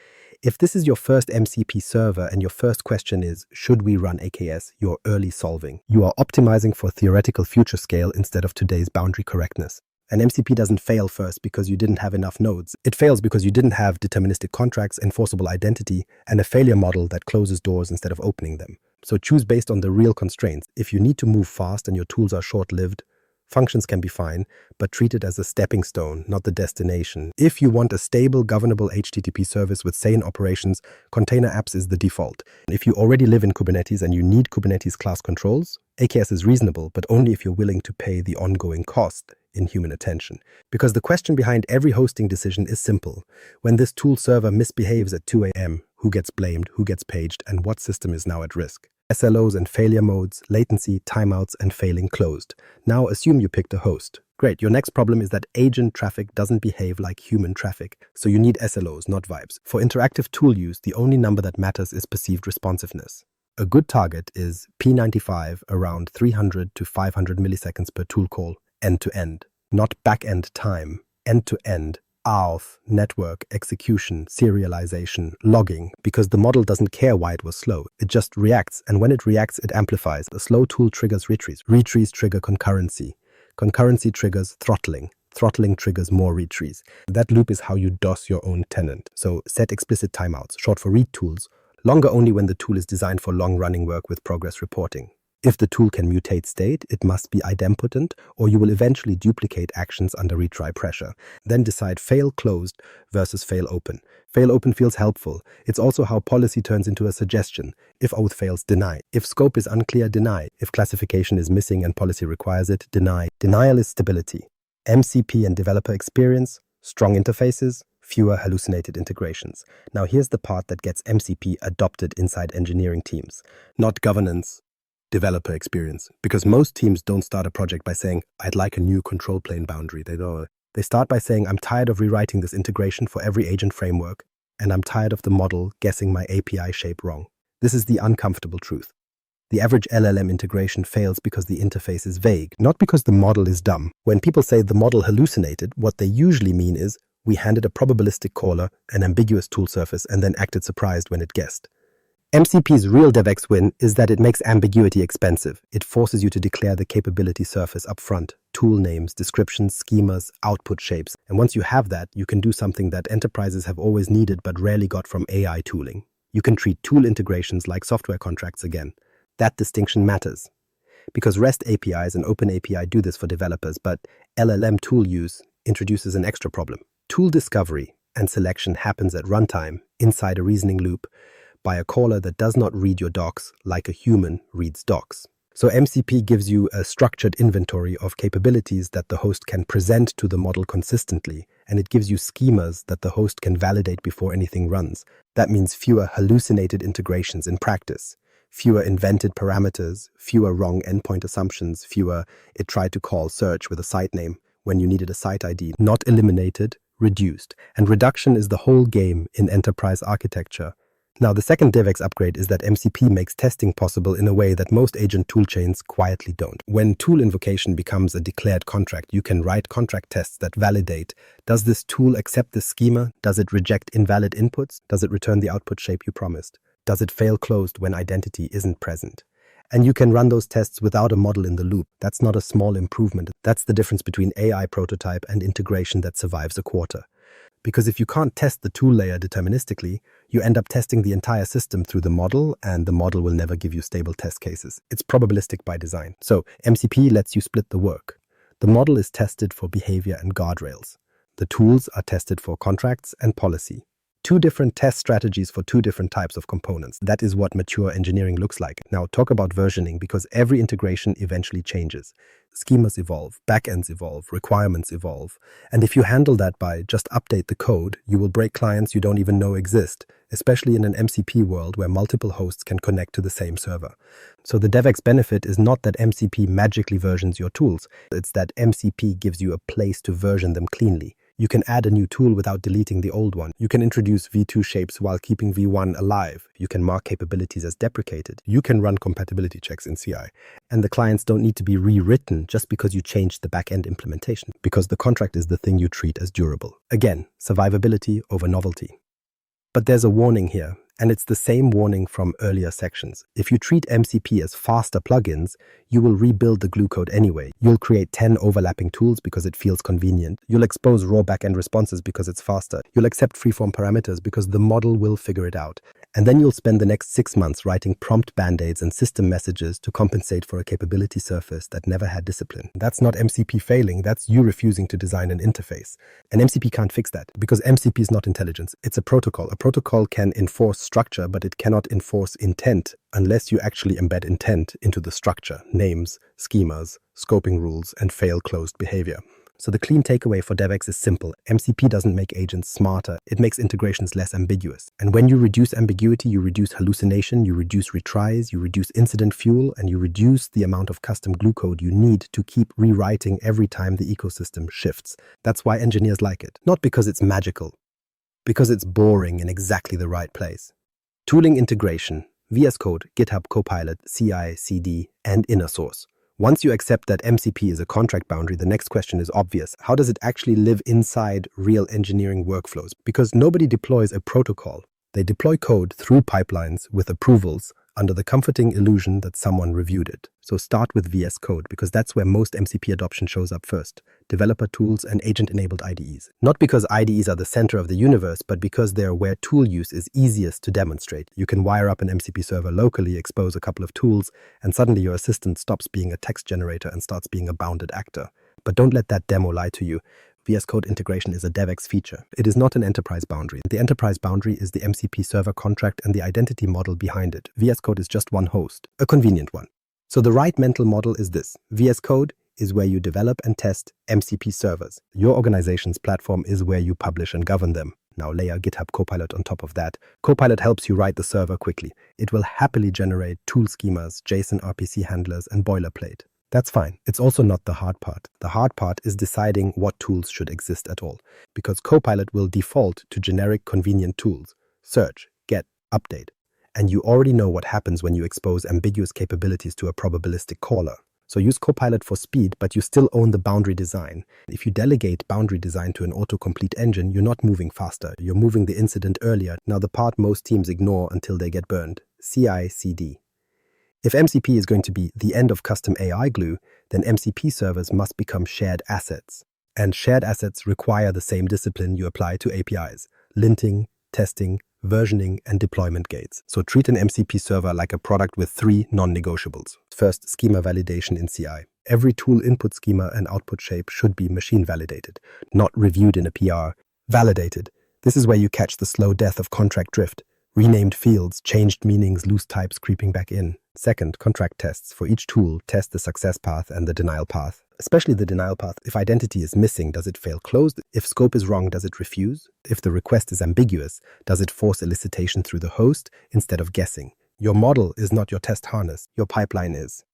[SPEAKER 1] If this is your first MCP server and your first question is, should we run AKS, you're early solving. You are optimizing for theoretical future scale instead of today's boundary correctness. An MCP doesn't fail first because you didn't have enough nodes. It fails because you didn't have deterministic contracts, enforceable identity, and a failure model that closes doors instead of opening them. So choose based on the real constraints. If you need to move fast and your tools are short-lived, Functions can be fine, but treat it as a stepping stone, not the destination. If you want a stable, governable HTTP service with sane operations, container apps is the default. If you already live in Kubernetes and you need Kubernetes class controls, AKS is reasonable, but only if you're willing to pay the ongoing cost in human attention. Because the question behind every hosting decision is simple. When this tool server misbehaves at 2 a.m., who gets blamed, who gets paged, and what system is now at risk? SLOs and failure modes, latency, timeouts, and failing closed. Now assume you picked a host. Great, your next problem is that agent traffic doesn't behave like human traffic, so you need SLOs, not vibes. For interactive tool use, the only number that matters is perceived responsiveness. A good target is P95 around 300 to 500 milliseconds per tool call, end-to-end. Not back-end time, end-to-end. Auth, network, execution, serialization, logging, because the model doesn't care why it was slow. It just reacts, and when it reacts, it amplifies. A slow tool triggers retries. Retries trigger concurrency. Concurrency triggers throttling. Throttling triggers more retries. That loop is how you DOS your own tenant. So set explicit timeouts, short for read tools, longer only when the tool is designed for long-running work with progress reporting. If the tool can mutate state, it must be idempotent, or you will eventually duplicate actions under retry pressure. Then decide fail closed versus fail open. Fail open feels helpful. It's also how policy turns into a suggestion. If auth fails, deny. If scope is unclear, deny. If classification is missing and policy requires it, deny. Denial is stability. MCP and developer experience, strong interfaces, fewer hallucinated integrations. Now here's the part that gets MCP adopted inside engineering teams. Not governance. Developer experience, because most teams don't start a project by saying, I'd like a new control plane boundary. They start by saying, I'm tired of rewriting this integration for every agent framework, and I'm tired of the model guessing my API shape wrong. This is the uncomfortable truth. The average LLM integration fails because the interface is vague, not because the model is dumb. When people say the model hallucinated, what they usually mean is, we handed a probabilistic caller an ambiguous tool surface and then acted surprised when it guessed. MCP's real DevX win is that it makes ambiguity expensive. It forces you to declare the capability surface up front, tool names, descriptions, schemas, output shapes. And once you have that, you can do something that enterprises have always needed but rarely got from AI tooling. You can treat tool integrations like software contracts again. That distinction matters. Because REST APIs and OpenAPI do this for developers, but LLM tool use introduces an extra problem. Tool discovery and selection happens at runtime, inside a reasoning loop, by a caller that does not read your docs like a human reads docs. So MCP gives you a structured inventory of capabilities that the host can present to the model consistently, and it gives you schemas that the host can validate before anything runs. That means fewer hallucinated integrations in practice, fewer invented parameters, fewer wrong endpoint assumptions, fewer it tried to call search with a site name when you needed a site ID. Not eliminated, reduced. And reduction is the whole game in enterprise architecture. Now, the second DevX upgrade is that MCP makes testing possible in a way that most agent toolchains quietly don't. When tool invocation becomes a declared contract, you can write contract tests that validate, does this tool accept this schema? Does it reject invalid inputs? Does it return the output shape you promised? Does it fail closed when identity isn't present? And you can run those tests without a model in the loop. That's not a small improvement. That's the difference between AI prototype and integration that survives a quarter. Because if you can't test the tool layer deterministically, you end up testing the entire system through the model, and the model will never give you stable test cases. It's probabilistic by design. So MCP lets you split the work. The model is tested for behavior and guardrails. The tools are tested for contracts and policy. Two different test strategies for two different types of components. That is what mature engineering looks like. Now talk about versioning, because every integration eventually changes. Schemas evolve, backends evolve, requirements evolve. And if you handle that by just update the code, you will break clients you don't even know exist, especially in an MCP world where multiple hosts can connect to the same server. So the DevX benefit is not that MCP magically versions your tools. It's that MCP gives you a place to version them cleanly. You can add a new tool without deleting the old one. You can introduce V2 shapes while keeping V1 alive. You can mark capabilities as deprecated. You can run compatibility checks in CI. And the clients don't need to be rewritten just because you changed the backend implementation, because the contract is the thing you treat as durable. Again, survivability over novelty. But there's a warning here, and it's the same warning from earlier sections. If you treat MCP as faster plugins, you will rebuild the glue code anyway. You'll create 10 overlapping tools because it feels convenient. You'll expose raw backend responses because it's faster. You'll accept freeform parameters because the model will figure it out. And then you'll spend the next 6 months writing prompt band-aids and system messages to compensate for a capability surface that never had discipline. That's not MCP failing, that's you refusing to design an interface. And MCP can't fix that, because MCP is not intelligence, it's a protocol. A protocol can enforce structure, but it cannot enforce intent unless you actually embed intent into the structure, names, schemas, scoping rules, and fail-closed behavior. So the clean takeaway for DevX is simple. MCP doesn't make agents smarter, it makes integrations less ambiguous. And when you reduce ambiguity, you reduce hallucination, you reduce retries, you reduce incident fuel, and you reduce the amount of custom glue code you need to keep rewriting every time the ecosystem shifts. That's why engineers like it. Not because it's magical, because it's boring in exactly the right place. Tooling integration, VS Code, GitHub Copilot, CI, CD, and inner source. Once you accept that MCP is a contract boundary, the next question is obvious. How does it actually live inside real engineering workflows? Because nobody deploys a protocol. They deploy code through pipelines with approvals under the comforting illusion that someone reviewed it. So start with VS Code, because that's where most MCP adoption shows up first. Developer tools and agent-enabled IDEs. Not because IDEs are the center of the universe, but because they're where tool use is easiest to demonstrate. You can wire up an MCP server locally, expose a couple of tools, and suddenly your assistant stops being a text generator and starts being a bounded actor. But don't let that demo lie to you. VS Code integration is a DevX feature. It is not an enterprise boundary. The enterprise boundary is the MCP server contract and the identity model behind it. VS Code is just one host, a convenient one. So the right mental model is this. VS Code is where you develop and test MCP servers. Your organization's platform is where you publish and govern them. Now layer GitHub Copilot on top of that. Copilot helps you write the server quickly. It will happily generate tool schemas, JSON RPC handlers, and boilerplate. That's fine. It's also not the hard part. The hard part is deciding what tools should exist at all, because Copilot will default to generic convenient tools. Search, get, update. And you already know what happens when you expose ambiguous capabilities to a probabilistic caller. So use Copilot for speed, but you still own the boundary design. If you delegate boundary design to an autocomplete engine, you're not moving faster. You're moving the incident earlier. Now the part most teams ignore until they get burned. CI/CD. If MCP is going to be the end of custom AI glue, then MCP servers must become shared assets. And shared assets require the same discipline you apply to APIs: linting, testing, versioning, and deployment gates. So treat an MCP server like a product with 3 non-negotiables. First, schema validation in CI. Every tool input schema and output shape should be machine validated, not reviewed in a PR. Validated. This is where you catch the slow death of contract drift. Renamed fields, changed meanings, loose types creeping back in. Second, contract tests. For each tool, test the success path and the denial path. Especially the denial path. If identity is missing, does it fail closed? If scope is wrong, does it refuse? If the request is ambiguous, does it force elicitation through the host instead of guessing? Your model is not your test harness, your pipeline is.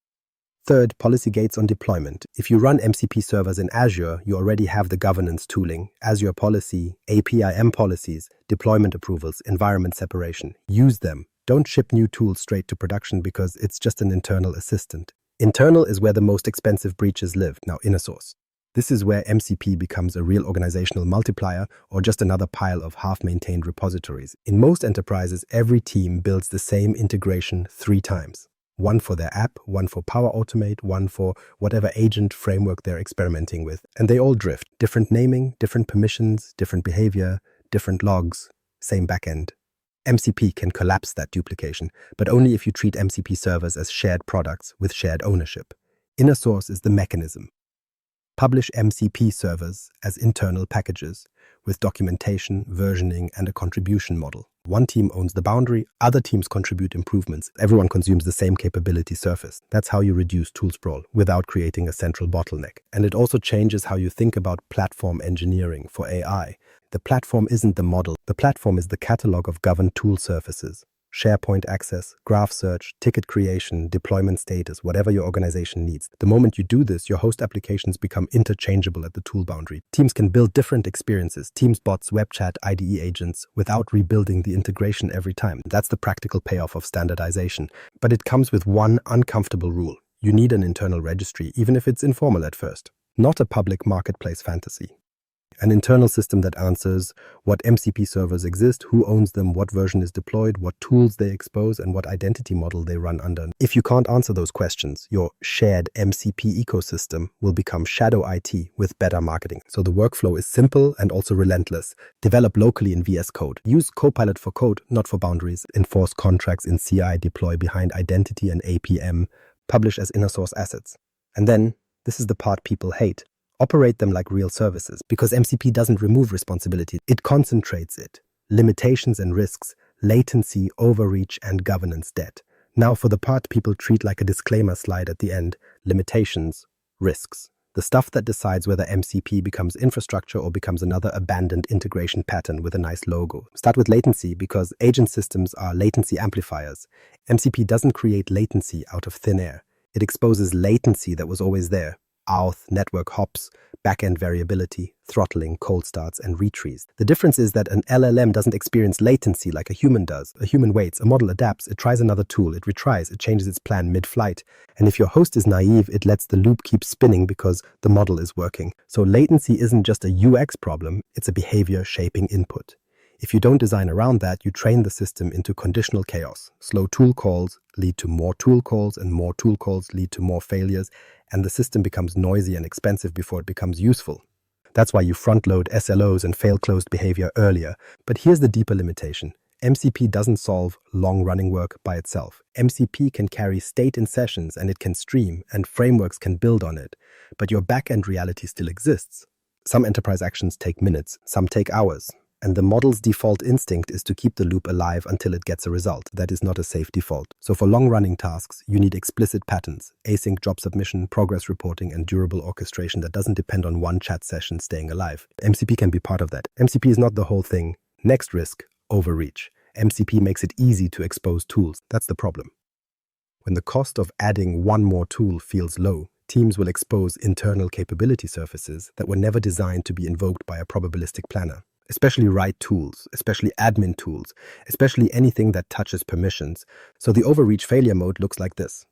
[SPEAKER 1] Third, policy gates on deployment. If you run MCP servers in Azure, you already have the governance tooling, Azure policy, APIM policies, deployment approvals, environment separation. Use them. Don't ship new tools straight to production because it's just an internal assistant. Internal is where the most expensive breaches live. Now, inner source. This is where MCP becomes a real organizational multiplier or just another pile of half-maintained repositories. In most enterprises, every team builds the same integration 3 times. One for their app, one for Power Automate, one for whatever agent framework they're experimenting with. And they all drift. Different naming, different permissions, different behavior, different logs, same backend. MCP can collapse that duplication, but only if you treat MCP servers as shared products with shared ownership. Inner source is the mechanism. Publish MCP servers as internal packages with documentation, versioning, and a contribution model. One team owns the boundary, other teams contribute improvements. Everyone consumes the same capability surface. That's how you reduce tool sprawl without creating a central bottleneck. And it also changes how you think about platform engineering for AI. The platform isn't the model. The platform is the catalog of governed tool surfaces. SharePoint access, graph search, ticket creation, deployment status, whatever your organization needs. The moment you do this, your host applications become interchangeable at the tool boundary. Teams can build different experiences, Teams bots, web chat, IDE agents, without rebuilding the integration every time. That's the practical payoff of standardization. But it comes with one uncomfortable rule. You need an internal registry, even if it's informal at first. Not a public marketplace fantasy. An internal system that answers what MCP servers exist, who owns them, what version is deployed, what tools they expose, and what identity model they run under. If you can't answer those questions, your shared MCP ecosystem will become shadow IT with better marketing. So the workflow is simple and also relentless. Develop locally in VS Code. Use Copilot for code, not for boundaries. Enforce contracts in CI, deploy behind identity and APIM. Publish as inner source assets. And then, this is the part people hate. Operate them like real services, because MCP doesn't remove responsibility, it concentrates it. Limitations and risks, latency, overreach, and governance debt. Now for the part people treat like a disclaimer slide at the end: limitations, risks. The stuff that decides whether MCP becomes infrastructure or becomes another abandoned integration pattern with a nice logo. Start with latency, because agent systems are latency amplifiers. MCP doesn't create latency out of thin air. It exposes latency that was always there. Auth, network hops, backend variability, throttling, cold starts, and retries. The difference is that an LLM doesn't experience latency like a human does. A human waits, a model adapts, it tries another tool, it retries, it changes its plan mid-flight. And if your host is naive, it lets the loop keep spinning because the model is working. So latency isn't just a UX problem, it's a behavior-shaping input. If you don't design around that, you train the system into conditional chaos. Slow tool calls lead to more tool calls, and more tool calls lead to more failures, and the system becomes noisy and expensive before it becomes useful. That's why you front-load SLOs and fail-closed behavior earlier. But here's the deeper limitation. MCP doesn't solve long-running work by itself. MCP can carry state in sessions, and it can stream, and frameworks can build on it. But your back-end reality still exists. Some enterprise actions take minutes, some take hours. And the model's default instinct is to keep the loop alive until it gets a result. That is not a safe default. So for long-running tasks, you need explicit patterns, async job submission, progress reporting, and durable orchestration that doesn't depend on one chat session staying alive. MCP can be part of that. MCP is not the whole thing. Next risk, overreach. MCP makes it easy to expose tools. That's the problem. When the cost of adding one more tool feels low, teams will expose internal capability surfaces that were never designed to be invoked by a probabilistic planner. Especially write tools, especially admin tools, especially anything that touches permissions. So the overreach failure mode looks like this.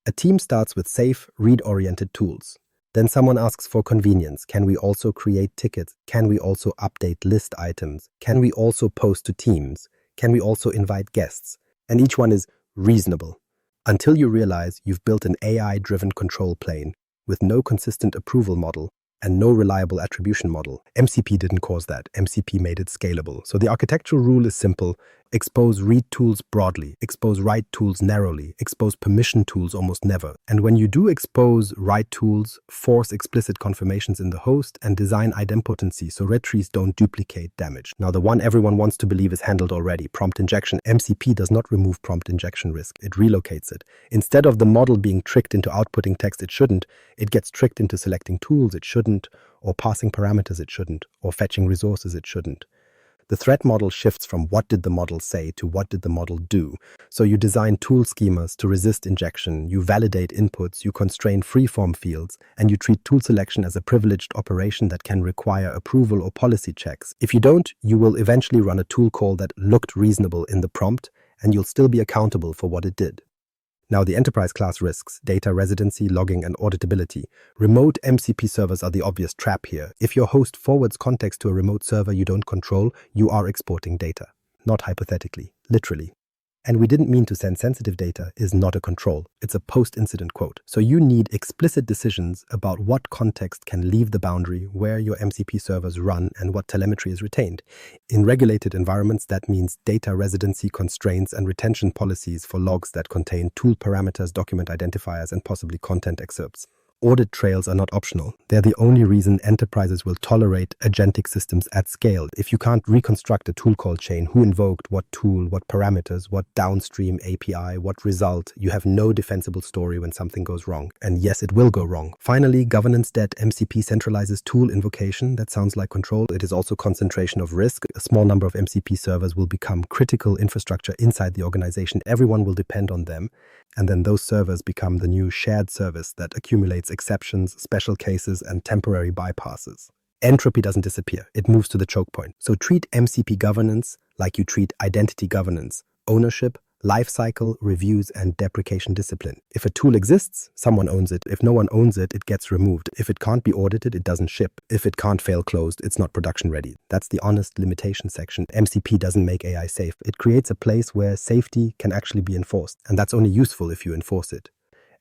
[SPEAKER 1] A team starts with safe, read-oriented tools. Then someone asks for convenience. Can we also create tickets? Can we also update list items? Can we also post to teams? Can we also invite guests? And each one is reasonable. Until you realize you've built an AI-driven control plane with no consistent approval model and no reliable attribution model. MCP didn't cause that. MCP made it scalable. So the architectural rule is simple. Expose read tools broadly, expose write tools narrowly, expose permission tools almost never. And when you do expose write tools, force explicit confirmations in the host and design idempotency so red trees don't duplicate damage. Now the one everyone wants to believe is handled already, prompt injection. MCP does not remove prompt injection risk, it relocates it. Instead of the model being tricked into outputting text it shouldn't, it gets tricked into selecting tools it shouldn't, or passing parameters it shouldn't, or fetching resources it shouldn't. The threat model shifts from what did the model say to what did the model do. So you design tool schemas to resist injection, you validate inputs, you constrain freeform fields, and you treat tool selection as a privileged operation that can require approval or policy checks. If you don't, you will eventually run a tool call that looked reasonable in the prompt, and you'll still be accountable for what it did. Now the enterprise class risks, data residency, logging, and auditability. Remote MCP servers are the obvious trap here. If your host forwards context to a remote server you don't control, you are exporting data. Not hypothetically, literally. And we didn't mean to send sensitive data is not a control. It's a post-incident quote. So you need explicit decisions about what context can leave the boundary, where your MCP servers run, and what telemetry is retained. In regulated environments, that means data residency constraints and retention policies for logs that contain tool parameters, document identifiers, and possibly content excerpts. Audit trails are not optional. They're the only reason enterprises will tolerate agentic systems at scale. If you can't reconstruct a tool call chain, who invoked what tool, what parameters, what downstream API, what result, you have no defensible story when something goes wrong. And yes, it will go wrong. Finally, governance debt. MCP centralizes tool invocation. That sounds like control. It is also concentration of risk. A small number of MCP servers will become critical infrastructure inside the organization. Everyone will depend on them. And then those servers become the new shared service that accumulates exceptions, special cases, and temporary bypasses. Entropy doesn't disappear. It moves to the choke point. So treat MCP governance like you treat identity governance, ownership lifecycle, reviews, and deprecation discipline. If a tool exists, someone owns it. If no one owns it, it gets removed. If it can't be audited, it doesn't ship. If it can't fail closed, it's not production ready. That's the honest limitation section. MCP doesn't make AI safe. It creates a place where safety can actually be enforced, and that's only useful if you enforce it.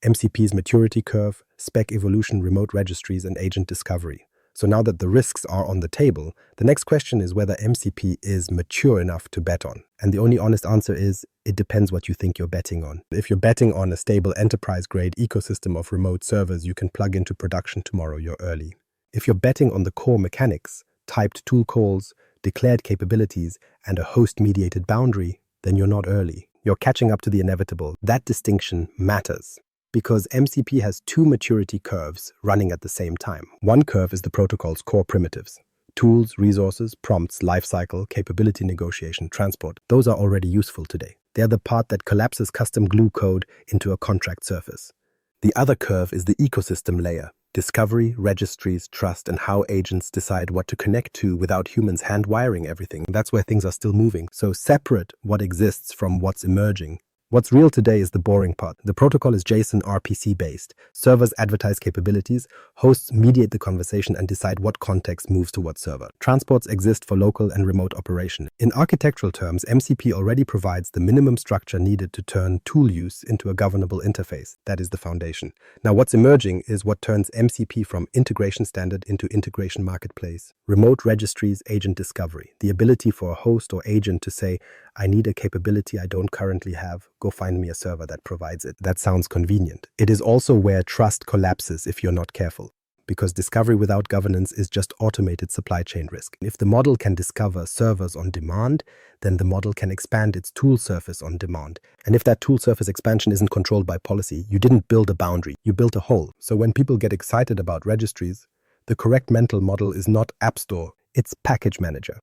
[SPEAKER 1] MCP's maturity curve, spec evolution, remote registries, and agent discovery. So now that the risks are on the table, the next question is whether MCP is mature enough to bet on. And the only honest answer is, it depends what you think you're betting on. If you're betting on a stable enterprise-grade ecosystem of remote servers you can plug into production tomorrow, you're early. If you're betting on the core mechanics, typed tool calls, declared capabilities, and a host-mediated boundary, then you're not early. You're catching up to the inevitable. That distinction matters, because MCP has two maturity curves running at the same time. One curve is the protocol's core primitives. Tools, resources, prompts, lifecycle, capability negotiation, transport. Those are already useful today. They're the part that collapses custom glue code into a contract surface. The other curve is the ecosystem layer. Discovery, registries, trust, and how agents decide what to connect to without humans hand-wiring everything. That's where things are still moving. So separate what exists from what's emerging. What's real today is the boring part. The protocol is JSON RPC based. Servers advertise capabilities, hosts mediate the conversation and decide what context moves to what server. Transports exist for local and remote operation. In architectural terms, MCP already provides the minimum structure needed to turn tool use into a governable interface. That is the foundation. Now what's emerging is what turns MCP from integration standard into integration marketplace. Remote registries, agent discovery. The ability for a host or agent to say, I need a capability I don't currently have. Go find me a server that provides it. That sounds convenient. It is also where trust collapses if you're not careful, because discovery without governance is just automated supply chain risk. If the model can discover servers on demand, then the model can expand its tool surface on demand. And if that tool surface expansion isn't controlled by policy, you didn't build a boundary, you built a hole. So when people get excited about registries, the correct mental model is not App Store, it's Package Manager.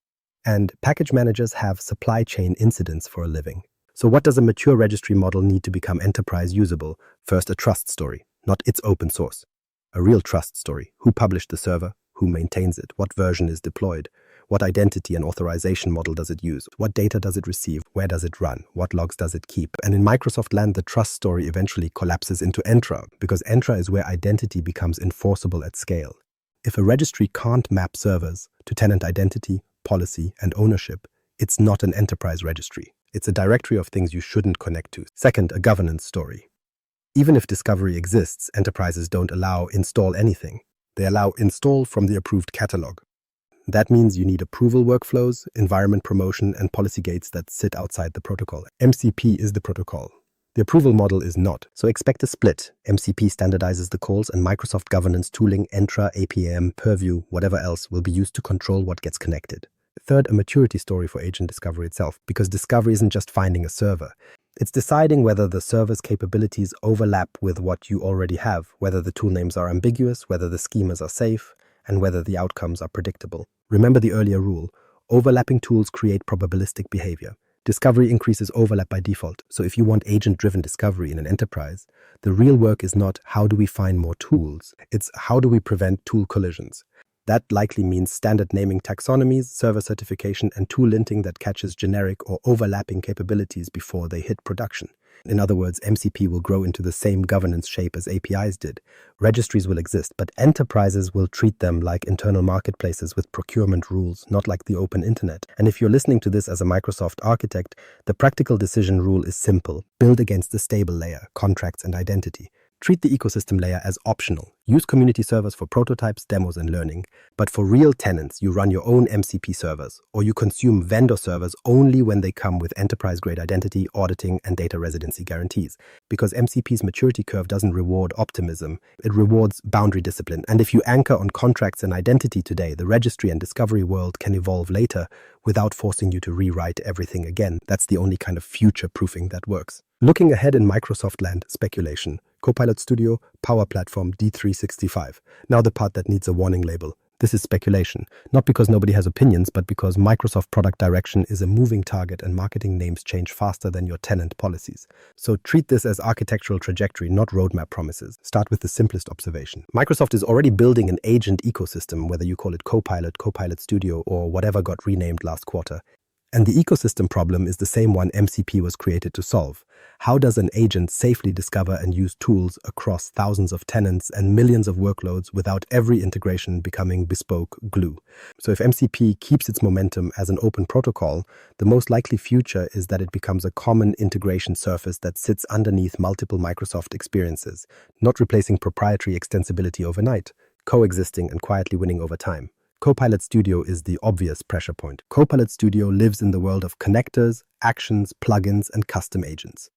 [SPEAKER 1] And package managers have supply chain incidents for a living. So what does a mature registry model need to become enterprise usable? First, a trust story, not its open source. A real trust story. Who published the server? Who maintains it? What version is deployed? What identity and authorization model does it use? What data does it receive? Where does it run? What logs does it keep? And in Microsoft land, the trust story eventually collapses into Entra, because Entra is where identity becomes enforceable at scale. If a registry can't map servers to tenant identity, policy, and ownership, it's not an enterprise registry. It's a directory of things you shouldn't connect to. Second, a governance story. Even if discovery exists, enterprises don't allow install anything. They allow install from the approved catalog. That means you need approval workflows, environment promotion, and policy gates that sit outside the protocol. MCP is the protocol. The approval model is not. So expect a split. MCP standardizes the calls, and Microsoft governance tooling, Entra, APIM, Purview, whatever else will be used to control what gets connected. Third, a maturity story for agent discovery itself, because discovery isn't just finding a server. It's deciding whether the server's capabilities overlap with what you already have, whether the tool names are ambiguous, whether the schemas are safe, and whether the outcomes are predictable. Remember the earlier rule, overlapping tools create probabilistic behavior. Discovery increases overlap by default. So if you want agent-driven discovery in an enterprise, the real work is not how do we find more tools, it's how do we prevent tool collisions. That likely means standard naming taxonomies, server certification, and tool linting that catches generic or overlapping capabilities before they hit production. In other words, MCP will grow into the same governance shape as APIs did. Registries will exist, but enterprises will treat them like internal marketplaces with procurement rules, not like the open internet. And if you're listening to this as a Microsoft architect, the practical decision rule is simple. Build against the stable layer, contracts, and identity. Treat the ecosystem layer as optional. Use community servers for prototypes, demos, and learning. But for real tenants, you run your own MCP servers, or you consume vendor servers only when they come with enterprise-grade identity, auditing, and data residency guarantees. Because MCP's maturity curve doesn't reward optimism, it rewards boundary discipline. And if you anchor on contracts and identity today, the registry and discovery world can evolve later without forcing you to rewrite everything again. That's the only kind of future-proofing that works. Looking ahead in Microsoft land, speculation. Copilot Studio, Power Platform, D365. Now the part that needs a warning label. This is speculation, not because nobody has opinions, but because Microsoft product direction is a moving target and marketing names change faster than your tenant policies. So treat this as architectural trajectory, not roadmap promises. Start with the simplest observation. Microsoft is already building an agent ecosystem, whether you call it Copilot, Copilot Studio, or whatever got renamed last quarter. And the ecosystem problem is the same one MCP was created to solve. How does an agent safely discover and use tools across thousands of tenants and millions of workloads without every integration becoming bespoke glue? So if MCP keeps its momentum as an open protocol, the most likely future is that it becomes a common integration surface that sits underneath multiple Microsoft experiences, not replacing proprietary extensibility overnight, coexisting and quietly winning over time. Copilot Studio is the obvious pressure point. Copilot Studio lives in the world of connectors, actions, plugins, and custom agents.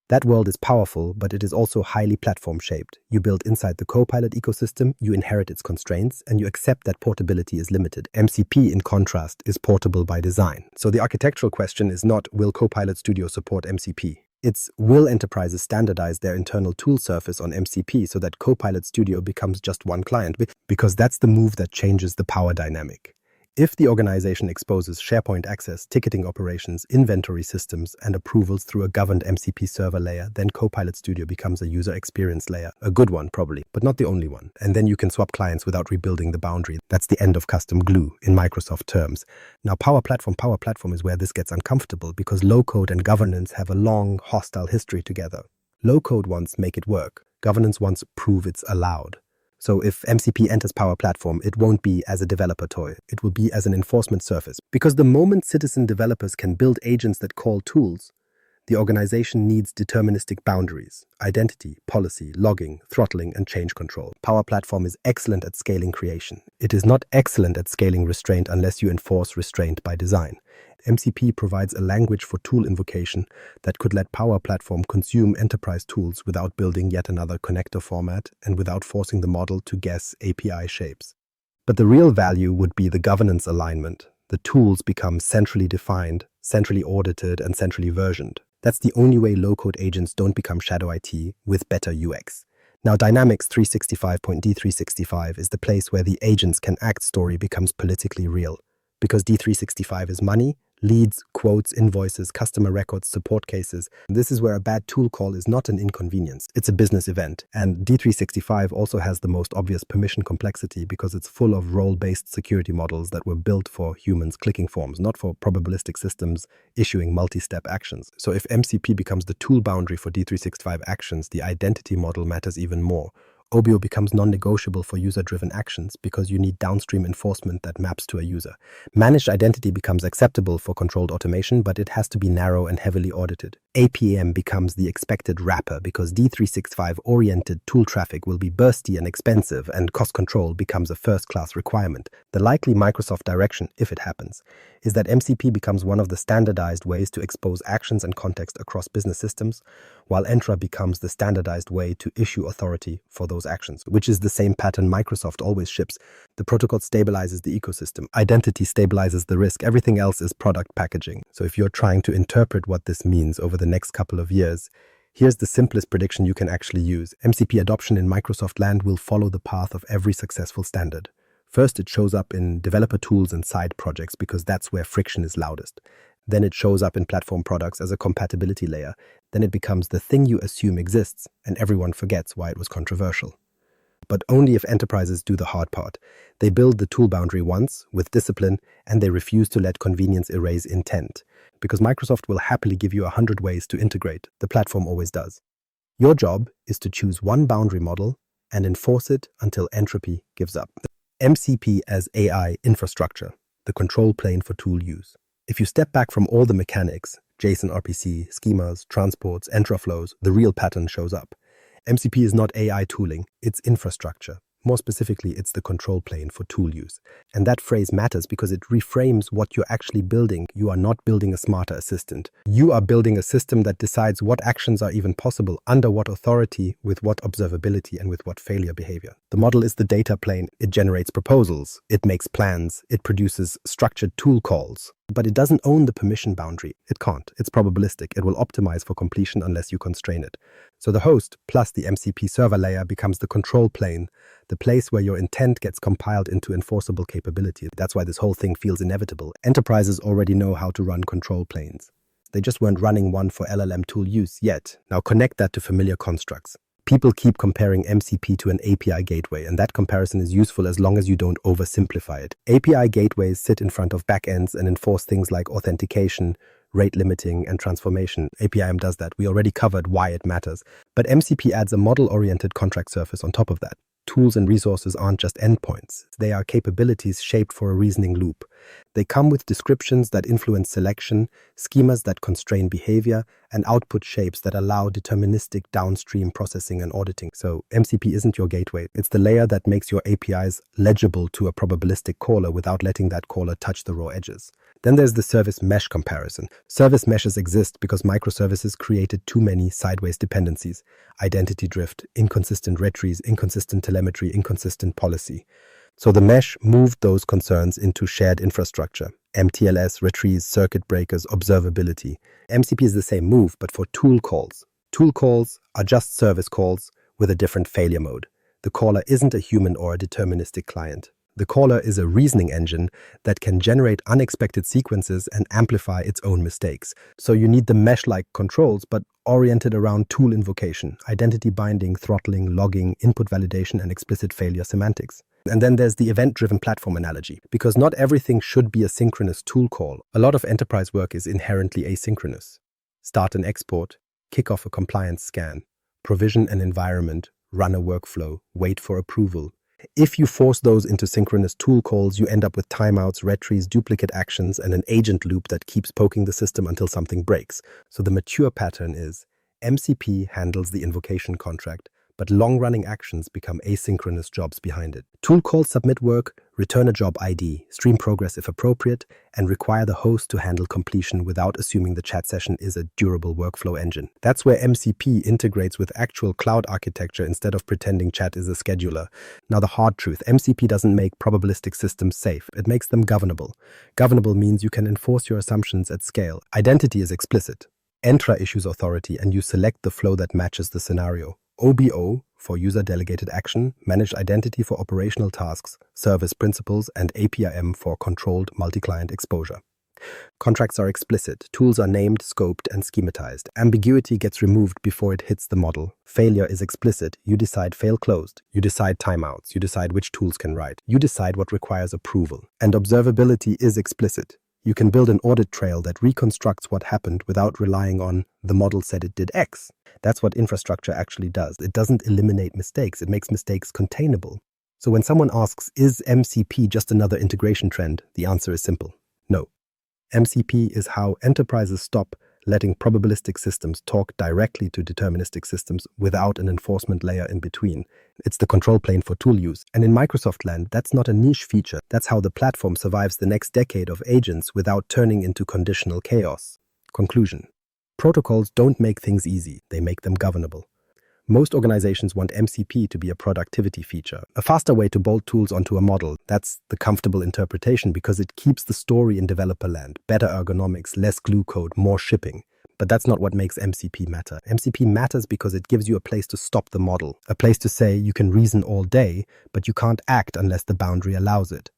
[SPEAKER 1] That world is powerful, but it is also highly platform-shaped. You build inside the Copilot ecosystem, you inherit its constraints, and you accept that portability is limited. MCP, in contrast, is portable by design. So the architectural question is not, will Copilot Studio support MCP? It's, will enterprises standardize their internal tool surface on MCP so that Copilot Studio becomes just one client? Because that's the move that changes the power dynamic. If the organization exposes SharePoint access, ticketing operations, inventory systems, and approvals through a governed MCP server layer, then Copilot Studio becomes a user experience layer. A good one, probably, but not the only one. And then you can swap clients without rebuilding the boundary. That's the end of custom glue in Microsoft terms. Now, Power Platform is where this gets uncomfortable because low-code and governance have a long, hostile history together. Low-code wants make it work. Governance wants prove it's allowed. So if MCP enters Power Platform, it won't be as a developer toy. It will be as an enforcement surface. Because the moment citizen developers can build agents that call tools, the organization needs deterministic boundaries, identity, policy, logging, throttling, and change control. Power Platform is excellent at scaling creation. It is not excellent at scaling restraint unless you enforce restraint by design. MCP provides a language for tool invocation that could let Power Platform consume enterprise tools without building yet another connector format and without forcing the model to guess API shapes. But the real value would be the governance alignment. The tools become centrally defined, centrally audited, and centrally versioned. That's the only way low-code agents don't become shadow IT with better UX. Now, Dynamics 365.D365 is the place where the agents can act story becomes politically real. Because D365 is money, leads, quotes, invoices, customer records, support cases. This is where a bad tool call is not an inconvenience. It's a business event. And D365 also has the most obvious permission complexity because it's full of role-based security models that were built for humans clicking forms, not for probabilistic systems issuing multi-step actions. So if MCP becomes the tool boundary for D365 actions, the identity model matters even more. OBIO becomes non-negotiable for user-driven actions because you need downstream enforcement that maps to a user. Managed identity becomes acceptable for controlled automation, but it has to be narrow and heavily audited. APIM becomes the expected wrapper because D365-oriented tool traffic will be bursty and expensive, and cost control becomes a first-class requirement. The likely Microsoft direction, if it happens, is that MCP becomes one of the standardized ways to expose actions and context across business systems, while Entra becomes the standardized way to issue authority for those actions, which is the same pattern Microsoft always ships. The protocol stabilizes the ecosystem. Identity stabilizes the risk. Everything else is product packaging. So if you're trying to interpret what this means over the next couple of years, here's the simplest prediction you can actually use. MCP adoption in Microsoft land will follow the path of every successful standard. First, it shows up in developer tools and side projects because that's where friction is loudest. Then it shows up in platform products as a compatibility layer. Then it becomes the thing you assume exists, and everyone forgets why it was controversial. But only if enterprises do the hard part. They build the tool boundary once, with discipline, and they refuse to let convenience erase intent. Because Microsoft will happily give you 100 ways to integrate. The platform always does. Your job is to choose one boundary model and enforce it until entropy gives up. MCP as AI infrastructure, the control plane for tool use. If you step back from all the mechanics, JSON RPC, schemas, transports, Entra flows, the real pattern shows up. MCP is not AI tooling, it's infrastructure. More specifically, it's the control plane for tool use. And that phrase matters because it reframes what you're actually building. You are not building a smarter assistant. You are building a system that decides what actions are even possible, under what authority, with what observability, and with what failure behavior. The model is the data plane. It generates proposals. It makes plans. It produces structured tool calls. But it doesn't own the permission boundary. It can't. It's probabilistic. It will optimize for completion unless you constrain it. So the host plus the MCP server layer becomes the control plane, the place where your intent gets compiled into enforceable capability. That's why this whole thing feels inevitable. Enterprises already know how to run control planes. They just weren't running one for LLM tool use yet. Now connect that to familiar constructs. People keep comparing MCP to an API gateway, and that comparison is useful as long as you don't oversimplify it. API gateways sit in front of backends and enforce things like authentication, rate limiting, and transformation. APIM does that. We already covered why it matters. But MCP adds a model-oriented contract surface on top of that. Tools and resources aren't just endpoints. They are capabilities shaped for a reasoning loop. They come with descriptions that influence selection, schemas that constrain behavior, and output shapes that allow deterministic downstream processing and auditing. So MCP isn't your gateway. It's the layer that makes your APIs legible to a probabilistic caller without letting that caller touch the raw edges. Then there's the service mesh comparison. Service meshes exist because microservices created too many sideways dependencies: identity drift, inconsistent retries, inconsistent telemetry, inconsistent policy. So the mesh moved those concerns into shared infrastructure: MTLS, retries, circuit breakers, observability. MCP is the same move, but for tool calls. Tool calls are just service calls with a different failure mode. The caller isn't a human or a deterministic client. The caller is a reasoning engine that can generate unexpected sequences and amplify its own mistakes. So you need the mesh-like controls, but oriented around tool invocation, identity binding, throttling, logging, input validation, and explicit failure semantics. And then there's the event-driven platform analogy, because not everything should be a synchronous tool call. A lot of enterprise work is inherently asynchronous. Start an export, kick off a compliance scan, provision an environment, run a workflow, wait for approval. If you force those into synchronous tool calls, you end up with timeouts, retries, duplicate actions, and an agent loop that keeps poking the system until something breaks. So the mature pattern is MCP handles the invocation contract, but long-running actions become asynchronous jobs behind it. Tool calls submit work, return a job ID, stream progress if appropriate, and require the host to handle completion without assuming the chat session is a durable workflow engine. That's where MCP integrates with actual cloud architecture instead of pretending chat is a scheduler. Now the hard truth, MCP doesn't make probabilistic systems safe. It makes them governable. Governable means you can enforce your assumptions at scale. Identity is explicit. Entra issues authority, and you select the flow that matches the scenario. OBO for user-delegated action, managed identity for operational tasks, service principles, and APIM for controlled multi-client exposure. Contracts are explicit, tools are named, scoped, and schematized. Ambiguity gets removed before it hits the model. Failure is explicit. You decide fail closed. You decide timeouts. You decide which tools can write. You decide what requires approval. And observability is explicit. You can build an audit trail that reconstructs what happened without relying on the model said it did X. That's what infrastructure actually does. It doesn't eliminate mistakes. It makes mistakes containable. So when someone asks, is MCP just another integration trend? The answer is simple. No. MCP is how enterprises stop letting probabilistic systems talk directly to deterministic systems without an enforcement layer in between. It's the control plane for tool use. And in Microsoft land, that's not a niche feature. That's how the platform survives the next decade of agents without turning into conditional chaos. Conclusion. Protocols don't make things easy. They make them governable. Most organizations want MCP to be a productivity feature, a faster way to bolt tools onto a model. That's the comfortable interpretation because it keeps the story in developer land. Better ergonomics, less glue code, more shipping. But that's not what makes MCP matter. MCP matters because it gives you a place to stop the model, a place to say you can reason all day, but you can't act unless the boundary allows it.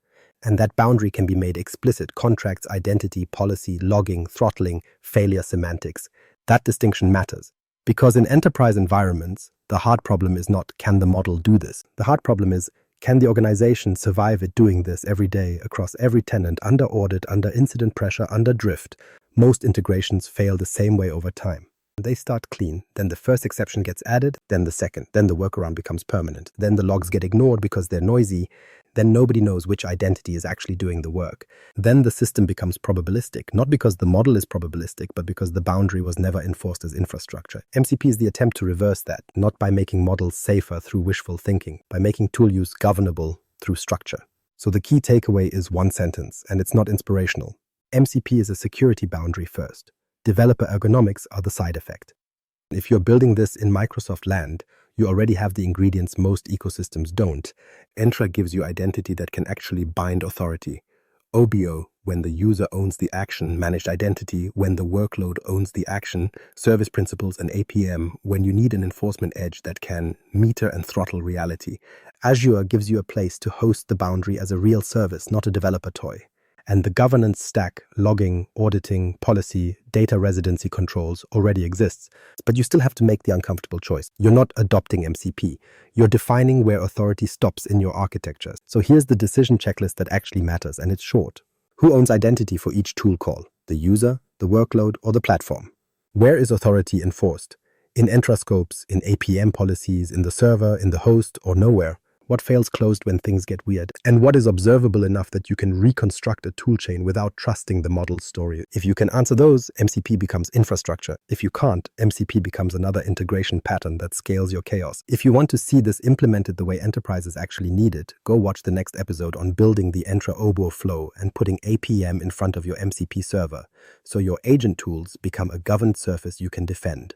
[SPEAKER 1] And that boundary can be made explicit: contracts, identity, policy, logging, throttling, failure semantics. That distinction matters. Because in enterprise environments, the hard problem is not, can the model do this? The hard problem is, can the organization survive it doing this every day across every tenant, under audit, under incident pressure, under drift? Most integrations fail the same way over time. They start clean, then the first exception gets added, then the second, then the workaround becomes permanent, then the logs get ignored because they're noisy, then nobody knows which identity is actually doing the work. Then the system becomes probabilistic, not because the model is probabilistic, but because the boundary was never enforced as infrastructure. MCP is the attempt to reverse that, not by making models safer through wishful thinking, by making tool use governable through structure. So the key takeaway is one sentence, and it's not inspirational. MCP is a security boundary first. Developer ergonomics are the side effect. If you're building this in Microsoft land, you already have the ingredients most ecosystems don't. Entra gives you identity that can actually bind authority. OBO, when the user owns the action. Managed identity, when the workload owns the action. Service principles and APIM, when you need an enforcement edge that can meter and throttle reality. Azure gives you a place to host the boundary as a real service, not a developer toy. And the governance stack, logging, auditing, policy, data residency controls already exists. But you still have to make the uncomfortable choice. You're not adopting MCP. You're defining where authority stops in your architecture. So here's the decision checklist that actually matters, and it's short. Who owns identity for each tool call? The user, the workload, or the platform? Where is authority enforced? In Entra scopes, in APIM policies, in the server, in the host, or nowhere? What fails closed when things get weird? And what is observable enough that you can reconstruct a toolchain without trusting the model's story? If you can answer those, MCP becomes infrastructure. If you can't, MCP becomes another integration pattern that scales your chaos. If you want to see this implemented the way enterprises actually need it, go watch the next episode on building the Entra Obo flow and putting APM in front of your MCP server, so your agent tools become a governed surface you can defend.